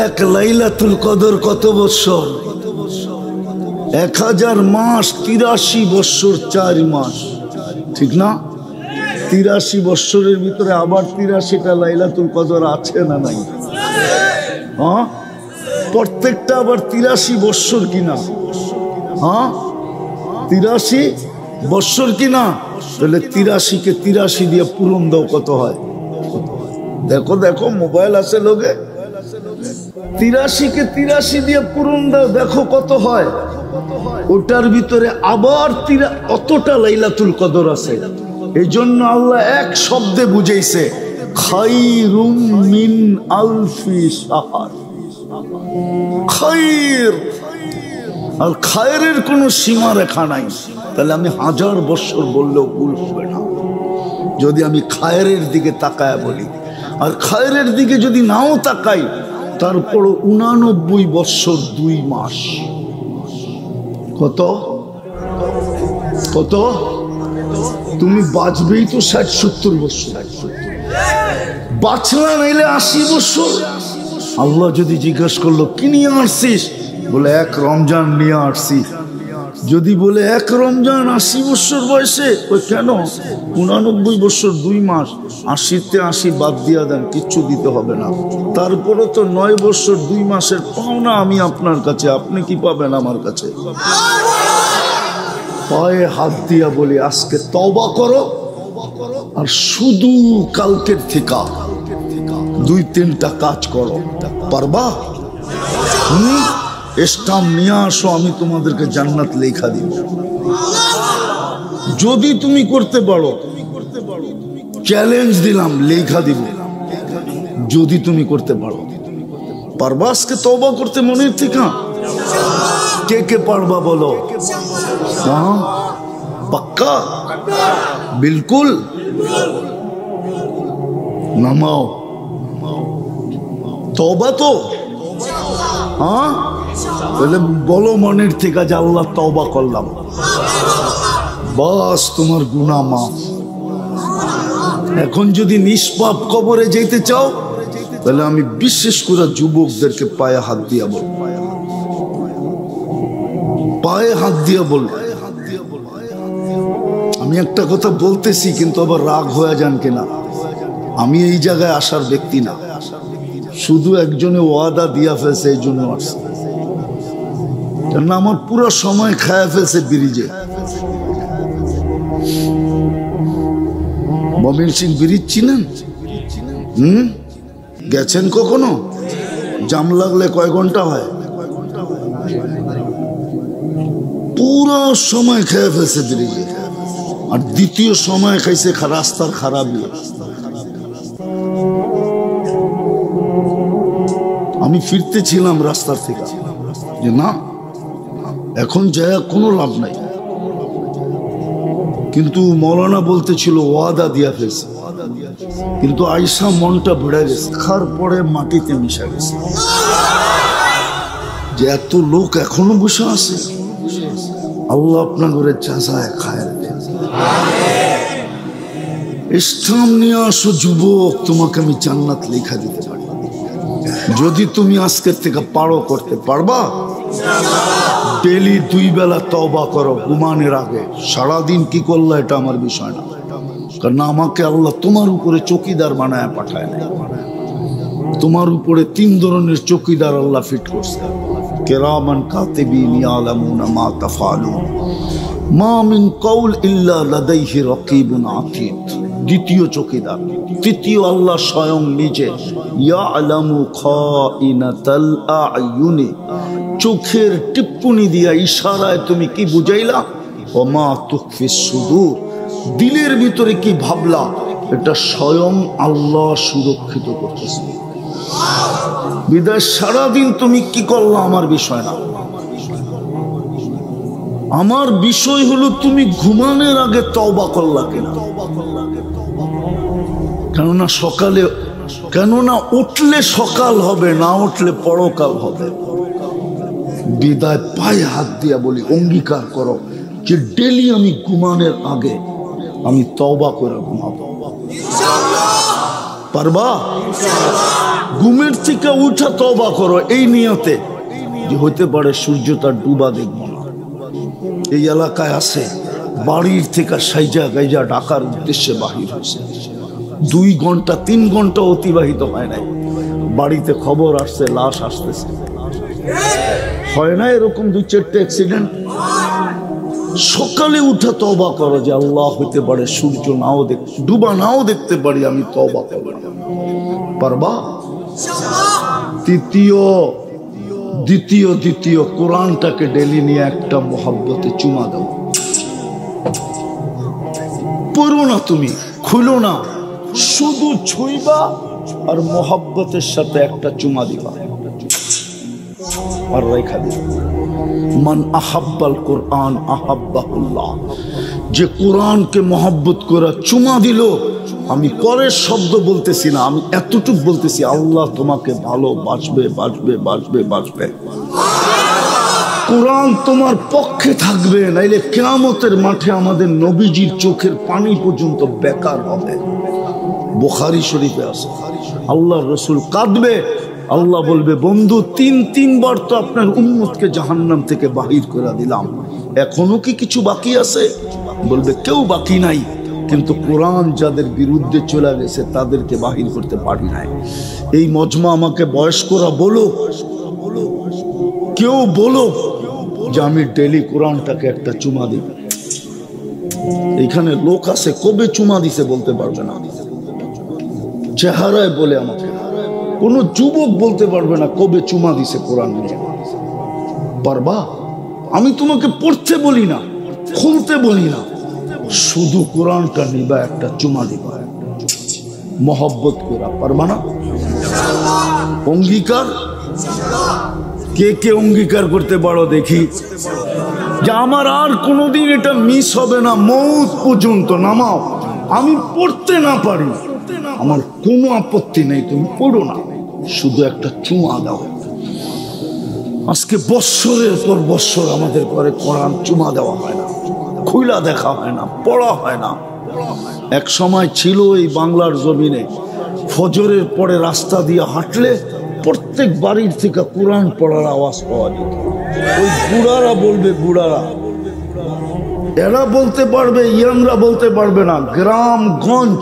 এক লাইলাতুল কদর কত বৎসর? 1000 মাস, 83 বৎসর 4 মাস, ঠিক না? 83 বৎসরের ভিতরে আবার 83টা লাইলাতুল কদর আছে না নাই? হ্যাঁ, প্রত্যেকটা আবার 83 বৎসর কিনা? হ্যাঁ, 83 বৎসর কিনা? তাহলে 83কে 83 দিয়ে পূরণ দাও, কত হয়? দেখো দেখো, মোবাইল আছে লোকে, 83কে 83 দিয়ে পূরণ দাও, দেখো কত হয়। ওটার ভিতরে আবার অতটা লাইলাতুল কদর আছে। এই জন্য আল্লাহ এক শব্দে বুঝাইছে, খায়রুম মিন আলফি শাহর। খায়র, আর খায়রের কোনো সীমা রেখা নাই। তাহলে আমি 1000 বৎসর বললেও ভুল হবে না, যদি আমি খায়রের দিকে তাকায় বলি। আর খায়রের দিকে যদি নাও তাকাই, তারপরও 89 বৎসর 2 মাস। কত কত? তুমি বাঁচবেই তো 60-70 বৎসর, বাঁচলা নাইলে 80 বৎসর। আল্লাহ যদি জিজ্ঞাসা করলো কি নিয়ে আসছিস, বলে এক রমজান নিয়ে আসছি। যদি বলে এক রমজান 80 বৎসর বয়সে, ওই কেন 89 বৎসর 2 মাস, 80তে 80 বাদ দিয়া দেন, কিচ্ছু দিতে হবে না। তারপরে তো 9 বৎসর 2 মাসের পাওনা আমি আপনার কাছে, আপনি কি পাবেন আমার কাছে? পায়ে হাত দিয়া বলি, আজকে তওবা করো, আর শুধু কালকের থেকে 2-3টা কাজ করো। পারবা? স্টাম্প নিয়ে আসো, আমি তোমাদেরকে জান্নাত লেখা দিব। যদি তুমি করতে পারো, চ্যালেঞ্জ দিলাম, লেখা দিব। যদি তুমি করতে পারো, পারবা আজকে তওবা করতে মনের থেকে? কে কে পারবা বলো? হ্যাঁ, পাক্কা? বিলকুল? নামাও তওবা তো। হ্যাঁ, তাহলে বলো মনের থেকে যে আল্লাহ তওবা করলাম, বাস তোমার গুনাহ মাফ। এখন যদি নিষ্পাপ কবরে যেতে চাও, তাহলে আমি বিশেষ করে যুবকদেরকে পায়ে হাত দিয়া বল, পায়ে হাত দিয়া বল। আমি একটা কথা বলতেছি, কিন্তু আবার রাগ হয়ে যান কিনা, আমি এই জায়গায় আসার ব্যক্তি না, শুধু একজনে ওয়াদা দিয়া ফেলছে, এই জন্য আসছে। কেন আমার পুরো সময় খায়া ফেলছে ব্রিজে। ময়মনসিংহ ব্রিজ চিনেন? গেছেন কখনো? জাম লাগলে কয় ঘন্টা হয়? পুরো সময় খেয়ে ফেলছে ব্রিজে। আর দ্বিতীয় সময় খাইছে রাস্তার খারাপ। আমি ফিরতেছিলাম রাস্তার থেকে, যে না এখন যায় কোনো লাভ নাই, কিন্তু মৌলানা বলতেছিল ওয়াদা দিয়া ফেলছে, কিন্তু আয়সা মনটা ভরে গেছে, খার পরে মাটিতে মিশা গেছে যে এত লোক এখনো বসে আছে। আল্লাহ আপনার ঘরে চাষায় খায়। ইসলাম নিয়ে আসো যুবক, তোমাকে আমি জান্নাত লেখা দিতে পারি যদি তুমি আজকের থেকে পারো। করতে পারবা? ডেলি 2 বেলা তওবা করো ঘুমানোর আগে। সারাদিন কি করলা এটা আমার বিষয় না, কারণ আমাকে আল্লাহ তোমার উপরে চৌকিদার বানায় পাঠায় না। তোমার উপরে 3 ধরনের চৌকিদার আল্লাহ ফিট করছে, কিরামান কাতিবিন ইয়ালামুনা মা তাফআলুন মা মিন কওল ইল্লা লাদাইহি রাকিবুন আতীদ। দ্বিতীয় চৌকিদার। তৃতীয় আল্লাহ স্বয়ং নিজে, ইয়ালামু খাইনাতাল আয়ুনি, চোখের টিপ্পনি দিয়া ইশারায় তুমি কি বুঝাইলা, ওমা তুখফিস সুদূর, দিলের ভিতরে কি ভাবলা, এটা স্বয়ং আল্লাহ সুরক্ষিত করতেছে। বিদায় সারাদিন তুমি কি করলা আমার বিষয় না, আমার বিষয় হলো তুমি ঘুমানোর আগে তওবা করলা কিনা। কেননা সকালে, কেননা উঠলে সকাল হবে, না উঠলে পরকাল হবে। বিদায় পায়ে হাত দিয়া বলি, অঙ্গীকার করো যে ডেলি আমি ঘুমানোর আগে আমি তওবা করে ঘুমাবো। পারবা? ঘুমের থেকে উঠা তওবা করো এই নিয়তে যে হইতে পারে সূর্যটা ডুবা দেখব না। এই এলাকায় আছে বাড়ির থেকে সাইজা গাইজা ঢাকার উদ্দেশ্যে বাহির হয়েছে, 2 ঘন্টা 3 ঘন্টা অতিবাহিত হয় নাই, বাড়িতে খবর আসছে লাশ আসতেছে। হয় না এরকম 2-4টা অ্যাক্সিডেন্ট? সকালে উঠে তওবা করো যে আল্লাহ হইতে পারে সূর্য নাও ডুবা নাও দেখতে পারি, আমি তওবা করব। পারবা? দ্বিতীয় কোরআনটাকে ডেলি নিয়ে একটা মোহাব্বতে চুমা দাও। পড়ো না, তুমি খুলো না, শুধু ছুঁইবা আর মোহাব্বতের সাথে একটা চুমা দিবা আর রেখা দিবা। মান আহাব্বাল কোরআন আহাব্বাহুল্লাহ, যে কোরআনকে মোহাব্বত করা চুমা দিল, আমি পরের শব্দ বলতেছি না, আমি এতটুকু বলতেছি, আল্লাহ তোমাকে ভালোবাসবে, বাসবে বাসবে বাসবে। কোরআন তোমার পক্ষে থাকবে, নাইলে কিয়ামতের মাঠে আমাদের নবীজির চোখের পানি পর্যন্ত বেকার হবে। বুখারী শরীফে আছে, আল্লাহর রাসূল কাঁদবে, আল্লাহ বলবে বন্ধু 3 বার তো আপনার উম্মতকে জাহান্নাম থেকে বাহির করে দিলাম, এখনো কি কিছু বাকি আছে? বলবে কেউ বাকি নাই, কিন্তু কোরআন যাদের বিরুদ্ধে চলে গেছে তাদেরকে বাহির করতে পারি নাই। এই মজমা আমাকে বয়স্করা বলো, কেউ বলো যে আমি ডেলি কোরআনটাকে একটা চুমা দিই। এখানে লোক আছে কবে চুমা দিছে বলতে পারবে না, চেহারায় বলে আমাকে। কোন যুবক বলতে পারবে না কবে চুমা দিছে কোরআন নিয়ে। পারবা? আমি তোমাকে পড়তে বলি না, খুলতে বলি না, শুধু কোরআনটা নিবা, একটা চুমা দিবা মহব্বত করা। পারবা না? অঙ্গীকার কে কে অঙ্গীকার করতে পারো দেখি যে আমার আর কোনোদিন এটা মিস হবে না, মৌত পর্যন্ত নামাও, আমি পড়তে না পারি, আমার কোনো আপত্তি নেই, তুমি পড়ো না, শুধু একটা চুমা দাও। আজকে বৎসরের পর বৎসর আমাদের ঘরে কোরআন চুমা দেওয়া হয় না, খুইলা দেখা হয় না, পড়া হয় না। এক সময় ছিল এই বাংলার জমিনে ফজরের পরে রাস্তা দিয়ে হাঁটলে প্রত্যেক বাড়ির থেকে কোরআন পড়ার আওয়াজ পাওয়া যেত। ওই বুড়ারা বলবে, বুড়ারা এরা বলতে পারবে, ইয়াংরা বলতে পারবে না। গ্রামগঞ্জ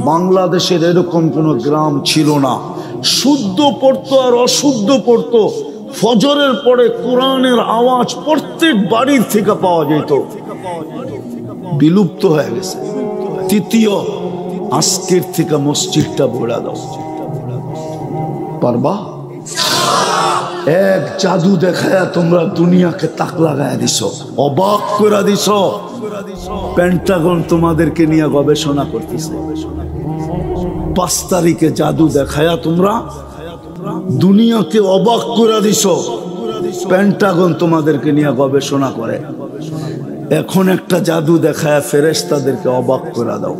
বাংলাদেশের এরকম কোনো গ্রাম ছিল না, শুদ্ধ পড়তো আর অশুদ্ধ পড়তো। ফজরের পরে কোরআনের আওয়াজ প্রত্যেক বাড়ির থেকে পাওয়া যেত, বিলুপ্ত হয়ে গেছে। তৃতীয়, আজকের থেকে মসজিদটা ভরা দাও। পারবা? এক জাদু দেখায়া তোমরা দুনিয়াকে তাক লাগায় দিছ, অবাক করে দিছ। পেন্টাগন তোমাদেরকে নিয়ে গবেষণা করতেছে। 5 তারিখে জাদু দেখায়া তোমরা দুনিয়াকে অবাক করে দিছ, পেন্টাগন তোমাদেরকে নিয়ে গবেষণা করে। এখন একটা জাদু দেখায় ফেরেশতাদেরকে অবাক করে দাও।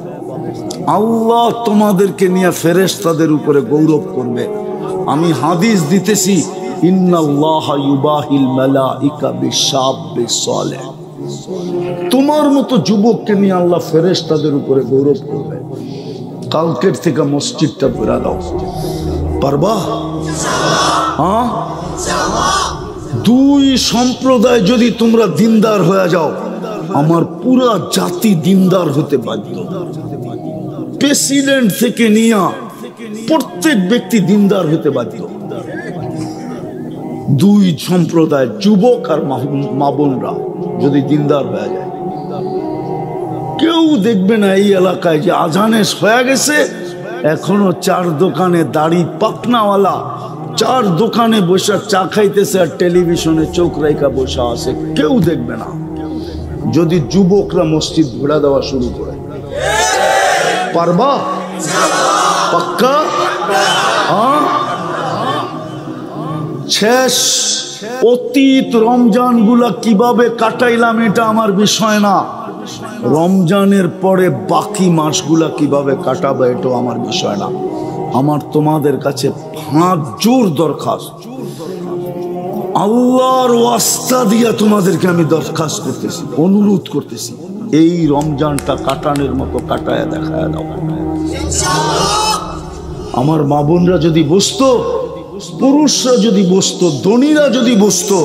আল্লাহ তোমাদেরকে নিয়ে ফেরেশতাদের উপরে গৌরব করবে। আমি হাদিস দিতেছি, ইন্নাল্লাহা ইউবাহিল মালাইকা বিশাব্বিস সালেহ। তোমার মতো যুবককে নিয়ে আল্লাহ ফেরেশতাদের উপরে গৌরব করবে। কালকের থেকে মসজিদটা ঘুরা দাও, পারবা? হ্যাঁ, দুই সম্প্রদায় যদি তোমরা দিনদার হয়ে যাও, আমার পুরা জাতি দিনদার হতে বাধ্য। প্রেসিডেন্ট থেকে নিয়ে প্রত্যেক ব্যক্তি দিনদার হতে বাধ্য। দুই সম্প্রদায়, যুবক আর মা বোনরা যদি দিনদার হয়ে যায়, কেউ দেখবে না এই এলাকায় যে আজানে হয়ে গেছে, এখনো চার দোকানে দাড়ি পাকনাওয়ালা চার দোকানে বসে চা খাইতেছে আর টেলিভিশনে চোখ রেখা বসে আছে, কেউ দেখবে না। যদি যুবকরা মসজিদ ঘোরা দেওয়া শুরু করে, পারবা? পাক্কা? শেষ অতীত রমজান গুলা কিভাবে কাটাইলাম এটা আমার বিষয় না, রমজানের পরে বাকি মাসগুলা কিভাবে কাটাবে এটাও আমার বিষয় না। আমার তোমাদের কাছে হাত জোর দরখাস্ত, আল্লাহর ওয়াস্তা দিয়া তোমাদেরকে আমি দরখাস্ত করতেছি, অনুরোধ করতেছি, এই রমজানটা কাটানোর মতো কাটায় দেখায় দাও। আমার মা বোনরা যদি বসতো, পুরুষরা যদি বসতো, ধনীরা যদি বসতো,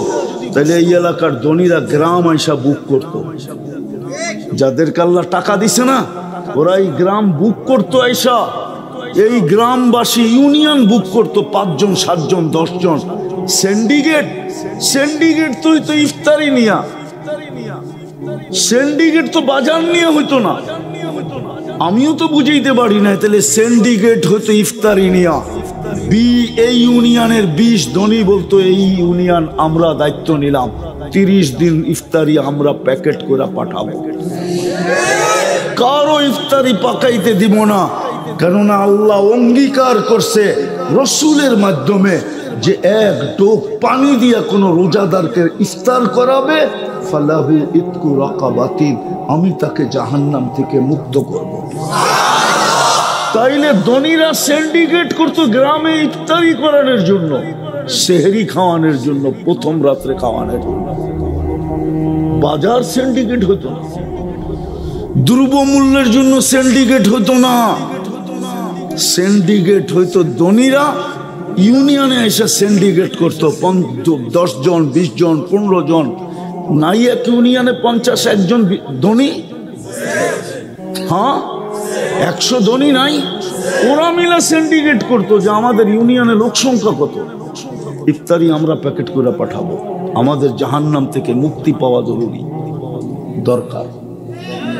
তাহলে এই এলাকার ধনীরা গ্রাম আইসা বুক করতো। যাদেরকে আল্লাহ টাকা দিছে না, ওরা এই গ্রাম বুক করতো আইসা। এই গ্রামবাসী ইউনিয়ন বুক করতো, 5 জন 7 জন 10 জন। সিন্ডিকেট তো ইফতারি নিয়া, সিন্ডিকেট তো বাজার নিয়ে হইতো না। আমিও তো বুঝাইতে পারি না, তাহলে সিন্ডিকেট হইতো ইফতারি নিয়া। এই ইউনিয়নের 20 ধনী বলতো, এই ইউনিয়ন আমরা দায়িত্ব নিলাম, 30 দিন ইফতারি আমরা প্যাকেট করে পাঠাবো, কারো ইফতারি পাকাইতে দিব না। কেননা আল্লাহ অঙ্গীকার করছে রসুলের মাধ্যমে যে এক ডোক পানি দিয়া কোনো রোজাদারকে ইফতার করাবে, ফালাহু ইতকু রাকাবাতিন, আমি তাকে জাহান্নাম থেকে মুক্ত করব। তাইলে ধনীরা সিন্ডিকেট করতো গ্রামে ইফতারি করানোর জন্য, সেহরি খাওয়ানোর জন্য, প্রথম রাত্রে খাওয়ানোর জন্য। বাজার সিন্ডিকেট হতো না, দ্রব্যমূল্যের জন্য সিন্ডিকেট হতো না। সিন্ডিকেট হইতো ধনীরা ইউনিয়নে এসে সিন্ডিকেট করতো, 10 জন 20 জন 15 জন, নাই এক ইউনিয়নে 50-1 জন ধনী। হ্যাঁ, 100 ধনী নাই, ওরা মিলে সিন্ডিকেট করতো যে আমাদের ইউনিয়নে লোক সংখ্যা কত, ইফতারি আমরা প্যাকেট করে পাঠাবো, আমাদের জাহান্নাম থেকে মুক্তি পাওয়া জরুরি, দরকার।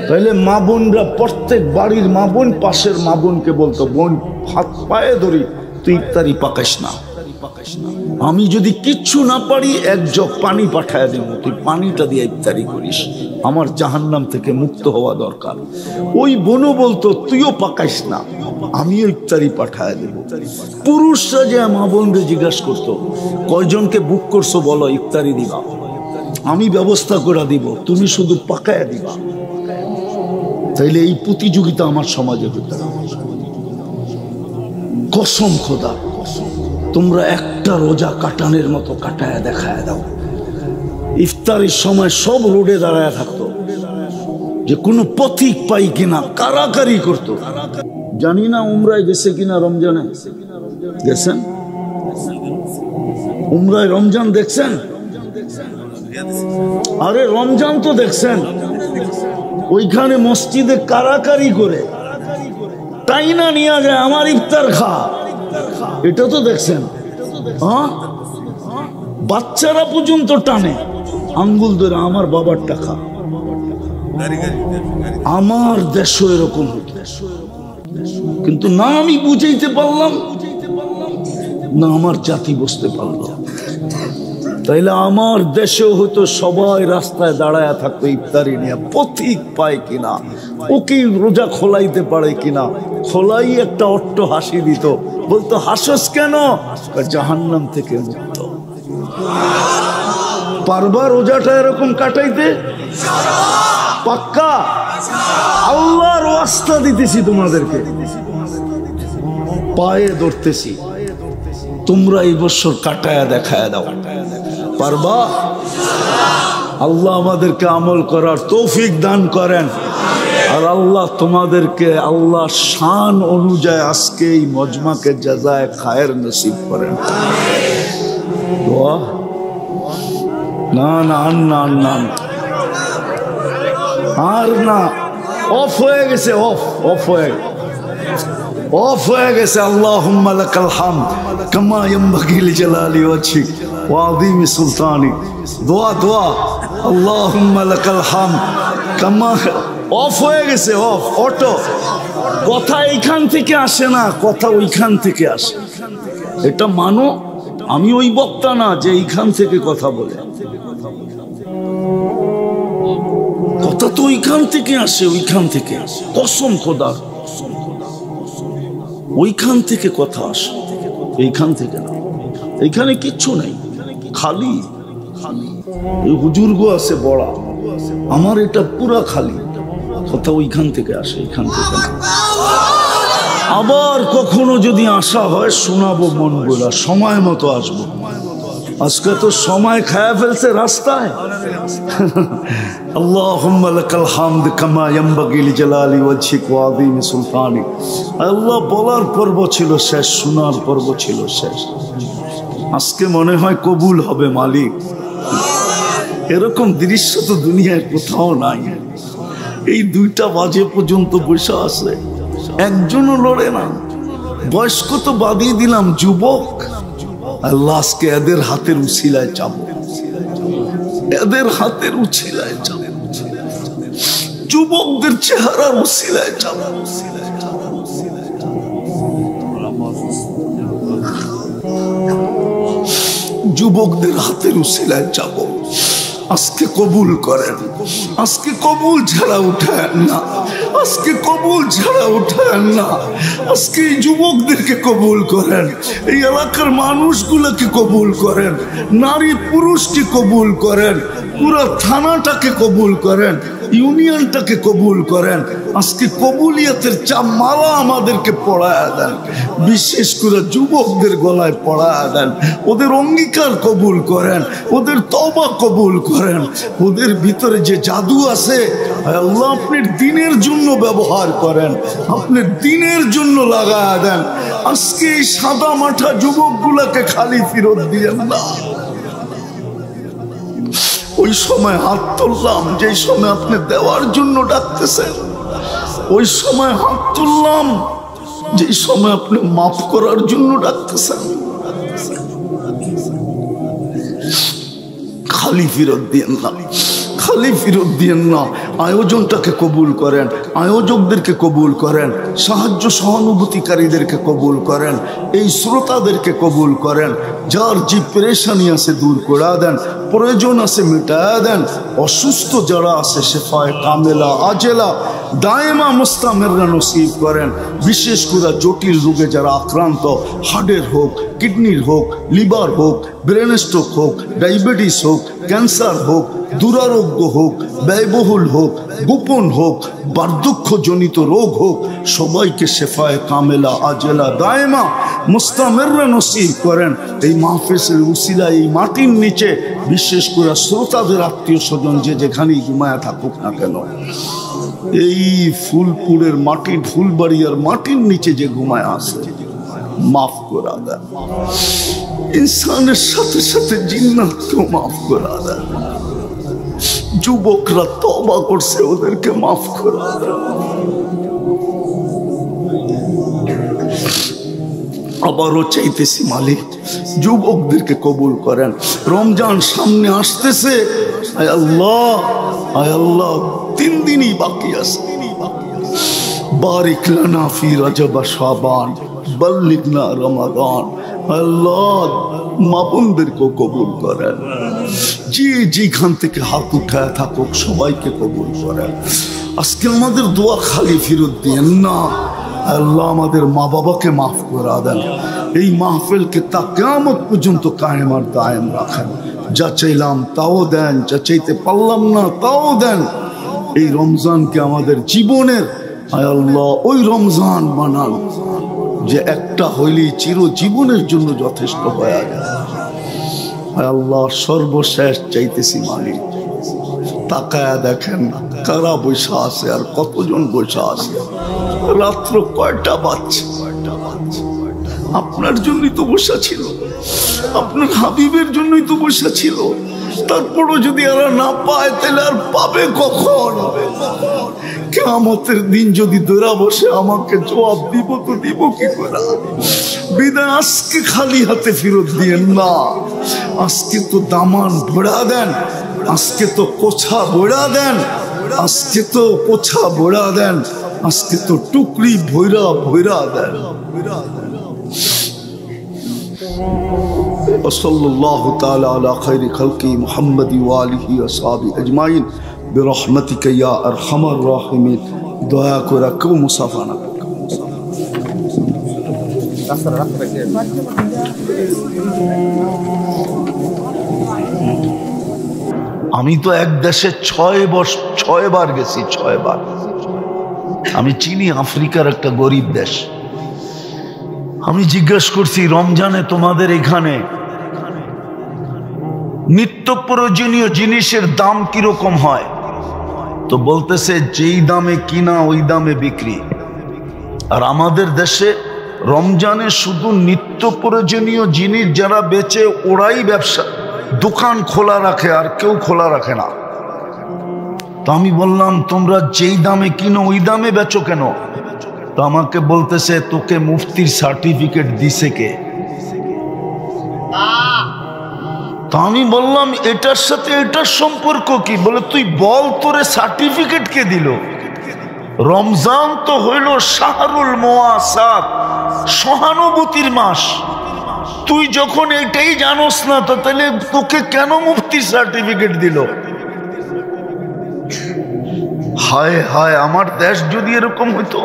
তাইলে মা বোনরা, প্রত্যেক বাড়ির মা বোন পাশের মা বোনকে বলতো, বোন হাত পায়ে ধরি, তুই ইফতারি পাকাইস না, আমি যদি কিচ্ছু না পারি 1 জগ পানি পাঠায় দেব, তুই পানিটা দিয়ে ইফতারি করিস, আমার জাহান্নাম থেকে মুক্ত হওয়া দরকার। ওই বোনও বলতো, তুইও পাকাইস না, আমিও ইফতারি পাঠায় দেব। পুরুষরা যে মা বোনকে জিজ্ঞাসা করতো, কয়জনকে বুক করছো বলো, ইফতারি দিবা, আমি ব্যবস্থা করে দিব, তুমি শুধু পাকায় দিবা। তাইলে এই প্রতিযোগিতা আমার সমাজে হতো না। কসম খোদা, তোমরা একটা রোজা কাটানোর মতো কাটায় দেখায় দাও। ইফতারের সময় সব রোডে দাঁড়ায় থাকতো, যে কোনো পথিক পাই কিনা, কারাকারি করতো। জানি না উমরায় গেছে কিনা, রমজানে গেছেন? উমরায় রমজান দেখছেন? আরে রমজান তো দেখছেন, ওইখানে মসজিদে কারাকারি করে তাই না নিয়ে যায়, আমার ইফতার খা, এটা তো দেখছেন। হ্যাঁ, বাচ্চারা পর্যন্ত টানে আঙ্গুল ধরে, আমার বাবার টাকা। আমার দেশও এরকম হতো, কিন্তু না আমি বুঝাইতে পারলাম না আমার জাতি বুঝতে পারল। তাইলে আমার দেশেও হয়তো সবাই রাস্তায় দাঁড়ায় থাকতো ইফতারি নিয়ে, পথিক পায় কিনা, ওকে রোজা খোলাইতে পারে কিনা, খোলাই একটা অট্ট হাসি দিত, বলতো হাসস কেন, জাহান্নাম থেকে মুক্ত। পারবা রোজাটা এরকম কাটাইতে? পাক্কা? আল্লাহর ওয়াস্তা দিতেছি তোমাদেরকে, পায়ে ধরতেছি, তোমরা এই বছর কাটায়া দেখায় দাও। পারবা? আল্লাহ আমাদেরকে আমল করার তৌফিক দান করেন। আর আল্লাহ তোমাদেরকে আল্লাহ শান অনুযায়ী আজকে এই মজমাকে জাযায়ে খায়ের নসিব করেন। দোয়া না না না না আর না, অফ হয়ে গেছে, অফ হয়ে গেছে। আল্লাহুম্মা লাকাল হামদ কামা ইয়ানবাগি লিজালালি ওয়াজহিক ওয়া আযীমি সুলতানিক। দোয়া আল্লাহুম্মা লাকাল হামদ কামা। অফ হয়ে গেছে, অফ অটো। কথা এইখান থেকে আসে না, কথা ওইখান থেকে আসে। এটা মানো, আমি ওই বক্তা না যে এইখান থেকে কথা বলে। কথা তো ওইখান থেকে আসে, ওইখান থেকে কসম খোদার, ওইখান থেকে কথা আসে, এইখান থেকে না। এইখানে কিচ্ছু নেই, খালি। এই হুজুরগো আছে বড়া, আমার এটা পুরা খালি। কথা ওইখান থেকে আসে, এইখান থেকে না। আবার কখনো যদি আসা হয় শোনাবো মন বলা, সময় মতো আসবো। আজকে তো সময় খায়া ফেলছে রাস্তায়। আল্লাহুম্মা লাকাল হামদ কামা ইয়ানবাগি লিজালালি ওয়াজহিক ওয়া আযীমি সুলতানিক। আল্লাহ বলার পর্ব ছিল শেষ, শোনার পর্ব ছিল শেষ। আজকে মনে হয় কবুল হবে মালিক। এরকম দৃশ্য তো দুনিয়ায় কোথাও নাই। এই 2টা বাজে পর্যন্ত বসে আছে, একজনও লড়ে না। বয়স্ক তো বাদিয়ে দিলাম, যুবক আল্লাহ আজকে এদের হাতের উছিলায় চাবো, এদের হাতের উছিলায় চাবো, যুবকদের চেহারার উছিলায় চাবো। যুবকদের হাতের উছিলায় চাবো। আজকে কবুল করেন, আজকে কবুল ছাড়া উঠায়েন না, আজকে কবুল ছাড়া উঠায়েন না। আজকে এই যুবকদেরকে কবুল করেন, এই এলাকার মানুষগুলোকে কবুল করেন, নারী পুরুষকে কবুল করেন, পুরো থানাটাকে কবুল করেন, ইউনিয়নটাকে কবুল করেন। আজকে কবুলিয়তের চামালা আমাদেরকে পড়ায়া দেন, বিশেষ করে যুবকদের গলায় পড়ায়া দেন। ওদের অঙ্গীকার কবুল করেন, ওদের তওবা কবুল করেন। ওদের ভিতরে যে জাদু আছে আল্লাহ আপনার দিনের জন্য ব্যবহার করেন, আপনার দিনের জন্য লাগায়া দেন। আজকে এই সাদা মাঠা যুবকগুলাকে খালি ফেরত দিয়েন না। ওই সময় হাত তুললাম যে সময় আপনি দেওয়ার জন্য ডাকতেছেন, ওই সময় হাত তুললাম যে সময় আপনি মাফ করার জন্য ডাকতেছেন। খালি ফেরত দিয়েন না, খালি ফেরত দিয়েন না। আয়োজনটাকে কবুল করেন, আয়োজকদেরকে কবুল করেন, সাহায্য সহানুভূতিকারীদেরকে কবুল করেন, এই শ্রোতাদেরকে কবুল করেন। যার যে পেরেশানি আছে দূর করে দেন, প্রয়োজন আছে মিটায়া দেন। অসুস্থ যারা আছে শেফায়ে কামেলা আজেলা দায়েমা মুস্তামিররা নসিব করেন। বিশেষ করে জটিল রোগে যারা আক্রান্ত, হার্টের হোক, কিডনির হোক, লিভার হোক, ব্রেন স্ট্রোক হোক, ডায়াবেটিস হোক, ক্যান্সার হোক, দুরারোগ্য হোক, ব্যয়বহুল হোক, গোপন হোক, বার্ধক্যজনিত রোগ হোক, সবাইকে শেফায়ে কামেলা আজেলা দায়েমা মুস্তামিররা নসিব করেন। এই মাহফিলের উসিলায় এই মাটির নিচে বিশেষ করে শ্রোতাদের আত্মীয় স্বজন যে যেখানেই ঘুমায়া থাকুক না কেন, এই ফুলপুরের মাটির ফুলবাড়িয়ার মাটির নিচে যে ঘুমায় আছে মাফ করা দেন। ইনসানের সাথে সাথে জিন্নাতকেও মাফ করা দেন। যুবকরা তওবা করছে, ওদেরকে মাফ করা দেন। আবারও চাইতেছি মালিক যুবকদেরকে কবুল করেন। রমজান সামনে আসতেছে, আয় আল্লাহ, আয় আল্লাহ 3 দিনই বাকি আছে। বারিক লানা ফি রজব শাবান বাল্লিগনা রমাদান। আল্লাহ মা বোনদেরকে কবুল করেন, যে যেখান থেকে হাত উঠায় থাকুক সবাইকে কবুল করেন। আজকে আমাদের দোয়া খালি ফেরত দিয়েন না। আল্লাহ আমাদের মা বাবাকে মাফ করে দেন, এই মাহফিলকে তা কিয়ামত পর্যন্ত কায়েম আর দায়েম রাখেন। যা চাইলাম তাও দেন, যা চাইতে পারলাম না তাও দেন। এই রমজানকে আমাদের জীবনের আয় আল্লাহ ওই রমজান বানান যে একটা হইলেই চিরজীবনের জন্য যথেষ্ট হয়ে যায়। আয় আল্লাহ সর্বশেষ চাইতেছি মালিক, তাকায়া দেখেন কারা বৈশা আছে আর কতজন বৈশা আছে। রাত্র কয়টা বাজছে? আপনার জন্যই তো বসা ছিল, আপনার হাবিবের জন্যই তো বসা ছিল। তারপরও যদি এরা না পায় তাহলে আর পাবে কখন? কিয়ামতের দিন যদি দৌড়া বসে আমাকে জবাব দিব তো দিব কি করে? বিদায় আজকে খালি হাতে ফেরত দিয়েন না, আজকে তো দামান ভরা দেন, আজকে তো কোছা ভরা দেন, আজকে তো কোছা ভরা দেন, আজকে তো টুকরি ভৈরা ভৈরা দেন। ওয়াসাল্লাল্লাহু তাআলা আলা খায়রি খালকি মুহাম্মাদি ওয়া আলিহি ওয়া সাহবিহি আজমাইন বিরহমাতিকা ইয়া আরহামার রাহিমিন। দয়া করে কেউ মুসাফা না। আমি তো এক দেশে 6 বার গেছি, 6 বার। আমি চিনি আফ্রিকার একটা গরিব দেশ। আমি জিজ্ঞেস করছি রমজানে তোমাদের এখানে নিত্য প্রয়োজনীয় জিনিসের দাম কিরকম হয়? তো বলতেছে যেই দামে কিনা ওই দামে বিক্রি। আর আমাদের দেশে রমজানে শুধু নিত্য প্রয়োজনীয় জিনিস যারা বেচে ওরাই ব্যবসা দোকান খোলা রাখে, আর কেউ খোলা রাখে না। তো আমি বললাম তোমরা যেই দামে কিনো ওই দামে বেচো কেন? তো আমাকে বলতেছে তোকে মুফতির সার্টিফিকেট দিছে কে? তো আমি বললাম এটার সাথে এটার সম্পর্ক কি? বলে তুই বল তোরে সার্টিফিকেট কে দিল? রমজান তো হইল শাহরুল মুওয়াসাত, সহানুভূতির মাস। তুই যখন এটাই জানোস না তো তাহলে তোকে কেন মুফতির সার্টিফিকেট দিল? হায় হায়, আমার দেশ যদি এরকম হইতো।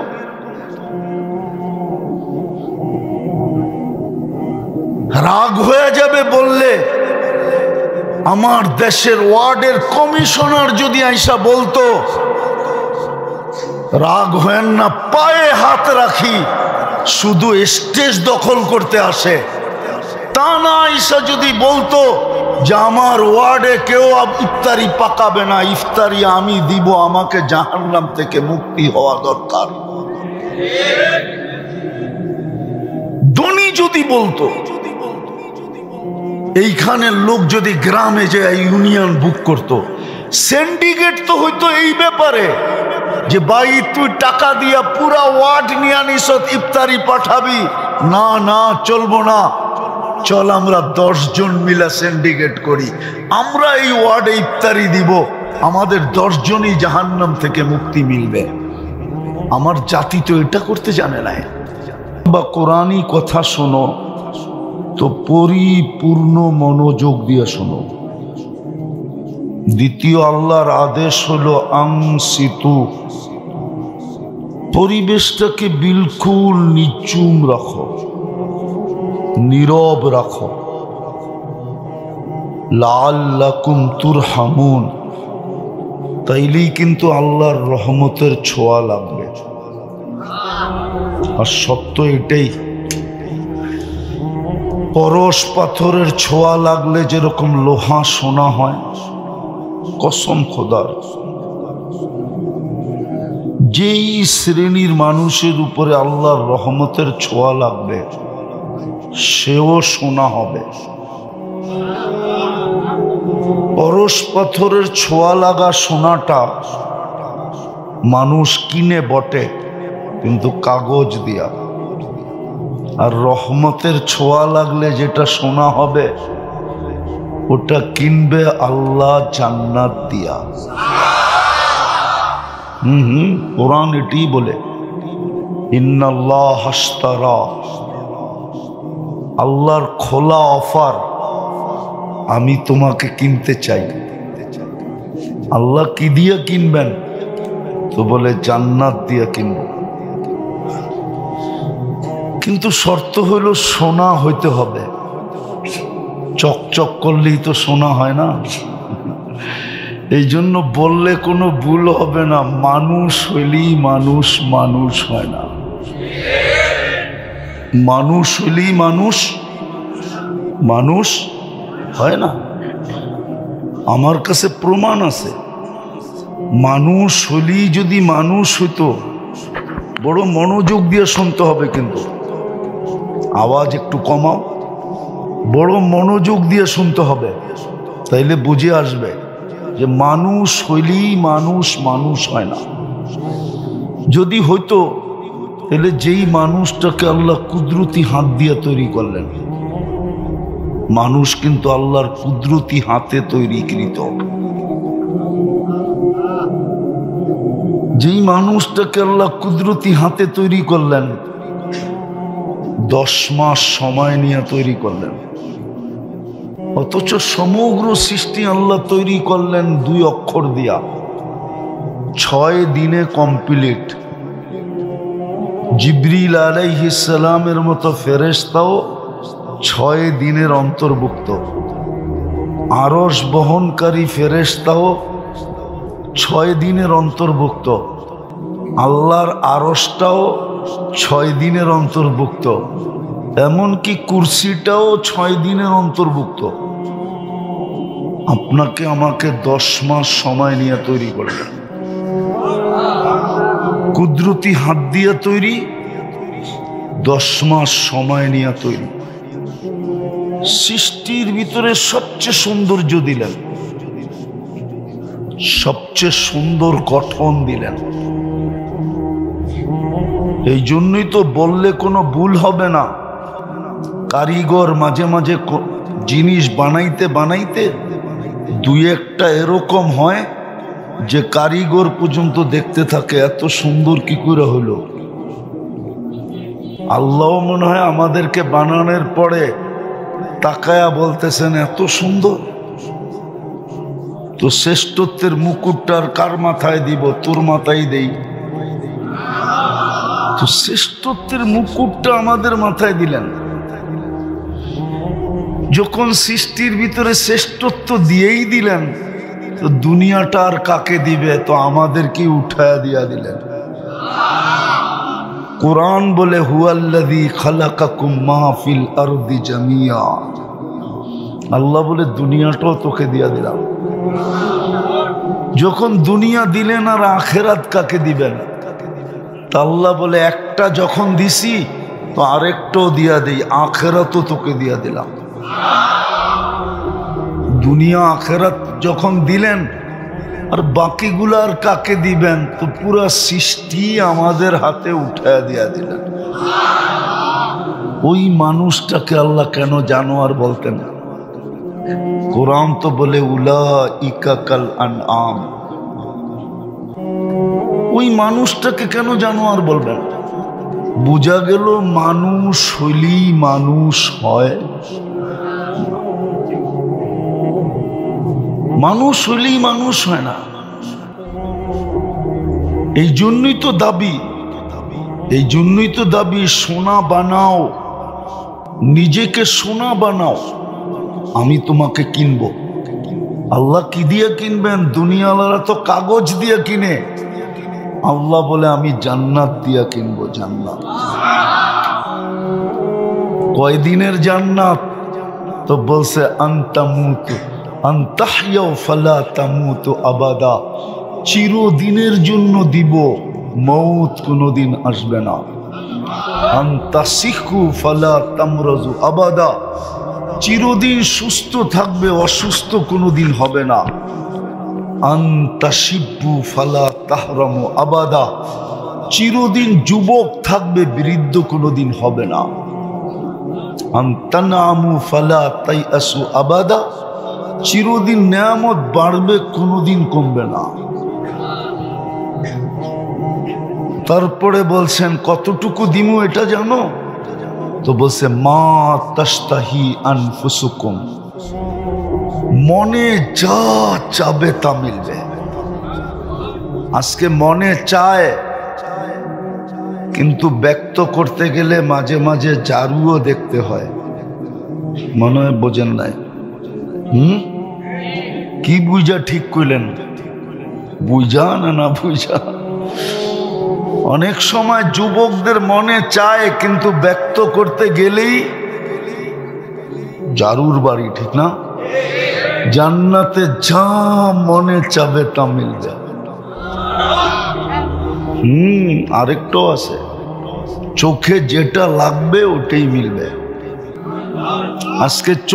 রাগ হয়ে যাবে বললে। আমার দেশের ওয়ার্ডের কমিশনার যদি আইসা বলতো, রাগ হয়েন না, পায়ে হাত রাখি, শুধু স্টেজ দখল করতে আসে, তা না আইসা যদি বলতো যে আমার ওয়ার্ডে কেউ ইফতারি পাকাবে না, ইফতারি আমি দিব, আমাকে জাহান্নাম থেকে মুক্তি হওয়া দরকার, ধনী যদি বলতো, এইখানের লোক যদি গ্রামে যে ইউনিয়ন বুক করত, সিন্ডিকেট তো হইতো এই ব্যাপারে যে ভাই তুই টাকা দিয়া পুরা ওয়ার্ড নিয়ে আনিস, ইফতারি পাঠাবি না, না চলবো না, চল আমরা 10 জন মিলা সিন্ডিকেট করি, আমরা এই ওয়ার্ডে ইফতারি দিব, আমাদের 10 জনই জাহান্নাম থেকে মুক্তি মিলবে। আমার জাতি তো এটা করতে জানে না। বা কোরআনী কথা শোনো তো পরিপূর্ণ মনোযোগ দিয়ে শোনো। দ্বিতীয় আল্লাহর আদেশ হলো আনসিতু, পরিবেশটাকে বিলকুল নিচুম রাখো, নীরব রাখো। লাআল্লাকুম তুরহামুন, তাইলেই কিন্তু আল্লাহর রহমতের ছোঁয়া লাগবে। আর সত্য এটাই, পরশ পাথরের ছোঁয়া লাগলে যেরকম লোহা সোনা হয়, কসম খোদার, যেই শ্রেণীর মানুষের উপরে আল্লাহর রহমতের ছোঁয়া লাগবে সেও সোনা হবে। পরশ পাথরের ছোঁয়া লাগা সোনাটা মানুষ কিনে বটে, কিন্তু কাগজ দিয়া। আর রহমতের ছোঁয়া লাগলে যেটা সোনা হবে ওটা কিনবে আল্লাহ জান্নাত দিয়া। কোরআন এটি বলে, ইন্নাল্লাহ আশতারা, আল্লাহর খোলা অফার, আমি তোমাকে কিনতে চাই। আল্লাহ কি দিয়ে কিনবেন? তো বলে জান্নাত দিয়ে কিনব। কিন্তু শর্ত হলো সোনা হইতে হবে। চকচক করলেই তো সোনা হয় না। এই জন্য বললে কোনো ভুল হবে না, মানুষ হইলেই মানুষ মানুষ হয় না। মানুষ হইলেই মানুষ মানুষ হয় না। আমার কাছে প্রমাণ আছে। মানুষ হইলেই যদি মানুষ হইতো, বড় মনোযোগ দিয়ে শুনতে হবে, কিন্তু আওয়াজ একটু কমাও, বড় মনোযোগ দিয়ে শুনতে হবে, তাইলে বুঝে আসবে যে মানুষ হইলেই মানুষ মানুষ হয় না। যদি হইতো তাহলে যেই মানুষটাকে আল্লাহ কুদরতি হাত দিয়ে তৈরি করলেন, মানুষ কিন্তু আল্লাহর কুদরতি হাতে তৈরিকৃত। যেই মানুষটাকে আল্লাহ কুদরতি হাতে তৈরি করলেন, 10 মাস সময় নিয়ে তৈরি করলেন, অথচ সমগ্র সৃষ্টি আল্লাহ তৈরি করলেন 2 অক্ষর দিয়া, 6 দিনে কমপ্লিট। জিবরিল আলাইহিস সালামের মতো ফেরেশতাও 6 দিনের অন্তর্ভুক্ত। আরশ বহনকারী ফেরেশতাও 6 দিনের অন্তর্ভুক্ত। আল্লাহর আরশটাও 6 দিনের অন্তর্ভুক্ত। এমনকি কুরসিটাও 6 দিনের অন্তর্ভুক্ত। আপনাকে আমাকে 10 মাস সময় নিয়ে তৈরি করলেন, কুদরতি হাত দিয়ে তৈরি, 10 মাস সময় নিয়ে তৈরি। সৃষ্টির ভিতরে সবচেয়ে সৌন্দর্য দিলেন, সবচেয়ে সুন্দর গঠন দিলেন। এই জন্যই তো বললে কোনো ভুল হবে না। কারিগর মাঝে মাঝে জিনিস বানাইতে বানাইতে 2-1টা এরকম হয় যে কারিগর পর্যন্ত দেখতে থাকে এত সুন্দর কি করে হলো। আল্লাহ মনে হয় আমাদেরকে বানানোর পরে তাকায়া বলতেছেন এত সুন্দর। তো শ্রেষ্ঠত্বের মুকুটটার কার মাথায় দিব? তোর মাথায় দেই। তো শ্রেষ্ঠত্বের মুকুটটা আমাদের মাথায় দিলেন। যখন সৃষ্টির ভিতরে শ্রেষ্ঠত্ব দিয়েই দিলেন, তো দুনিয়াটা আর কাকে দিবে? তো আমাদেরকে উঠায়া দিয়া দিলেন। কোরআন বলে হুয়াল্লাযী খালাকাকুম মা ফিল আরদি জামিয়া। আল্লাহ বলে দুনিয়াটাও তোকে দিয়া দিলাম। যখন দুনিয়া দিলেন আর আখেরাত কাকে দিবেন? তা আল্লাহ বলে একটা যখন দিছি তো আরেকটাও দিয়া দেই, আখেরাতও তোকে দিয়া দিলাম। দুনিয়া আখেরাত যখন দিলেন আর বাকিগুলো আর কাকে দিবেন? তো পুরা সৃষ্টি আমাদের হাতে উঠায়া দিয়া দিলেন। ওই মানুষটাকে আল্লাহ কেন জানোয়ার বলতেন? কোরআন তো বলে উলাইকা কাল আনআম। ওই মানুষটাকে কেন জানোয়ার বলবেন? বোঝা গেল মানুষ হইলেই মানুষ হয়, মানুষ হইলেই মানুষ হয় না। এই জন্যই তো দাবি, এই জন্যই তো দাবি সোনা বানাও, নিজেকে সোনা বানাও, আমি তোমাকে কিনবো। আল্লাহ কি দিয়ে কিনবেন? দুনিয়াওয়ালারা তো কাগজ দিয়ে কিনে, আল্লাহ বলে আমি জান্নাত দিয়া কিনবো। জান্নাত কয়দিনের জান্নাত? তো বলছে আনতামুতু আনতাহইয়াউ ফালা তামুতু আবাদা, চিরদিনের জন্য দিব, মৌত কোনোদিন আসবে না। আনতাসিহু ফালা তামরাজু আবাদা, চিরদিন সুস্থ থাকবে, অসুস্থ কোনোদিন হবে না। আনতাশিব্বু ফালা তাহরামু আবাদা, চিরদিন যুবক থাকবে, বৃদ্ধ কোনোদিন হবে না। আনতানামু ফালা তাইয়াসু আবাদা, চিরদিন নেয়ামত বাড়বে, কোনোদিন কমবে না। তারপরে বলছেন কতটুকু দিমু এটা জানো? তো বলছে মা তাশতাহি আনফুসুকুম, মনে যা চাবে তা মিলবে। আজকে মনে চায় কিন্তু ব্যক্ত করতে গেলে মাঝে মাঝে জারুও দেখতে হয়। মনে হয় বোঝেন নাই? কি বুঝা ঠিক কইলেন? বুঝা না বুঝা? অনেক সময় যুবকদের মনে চায়, কিন্তু ব্যক্ত করতে গেলেই জারুর বাড়ি, ঠিক না? জান্নাতে যা মনে চাবে তা মিলবে। আরেকটাও আছে, চোখে যেটা লাগবে ওটাই মিলবে। আজকে চোখ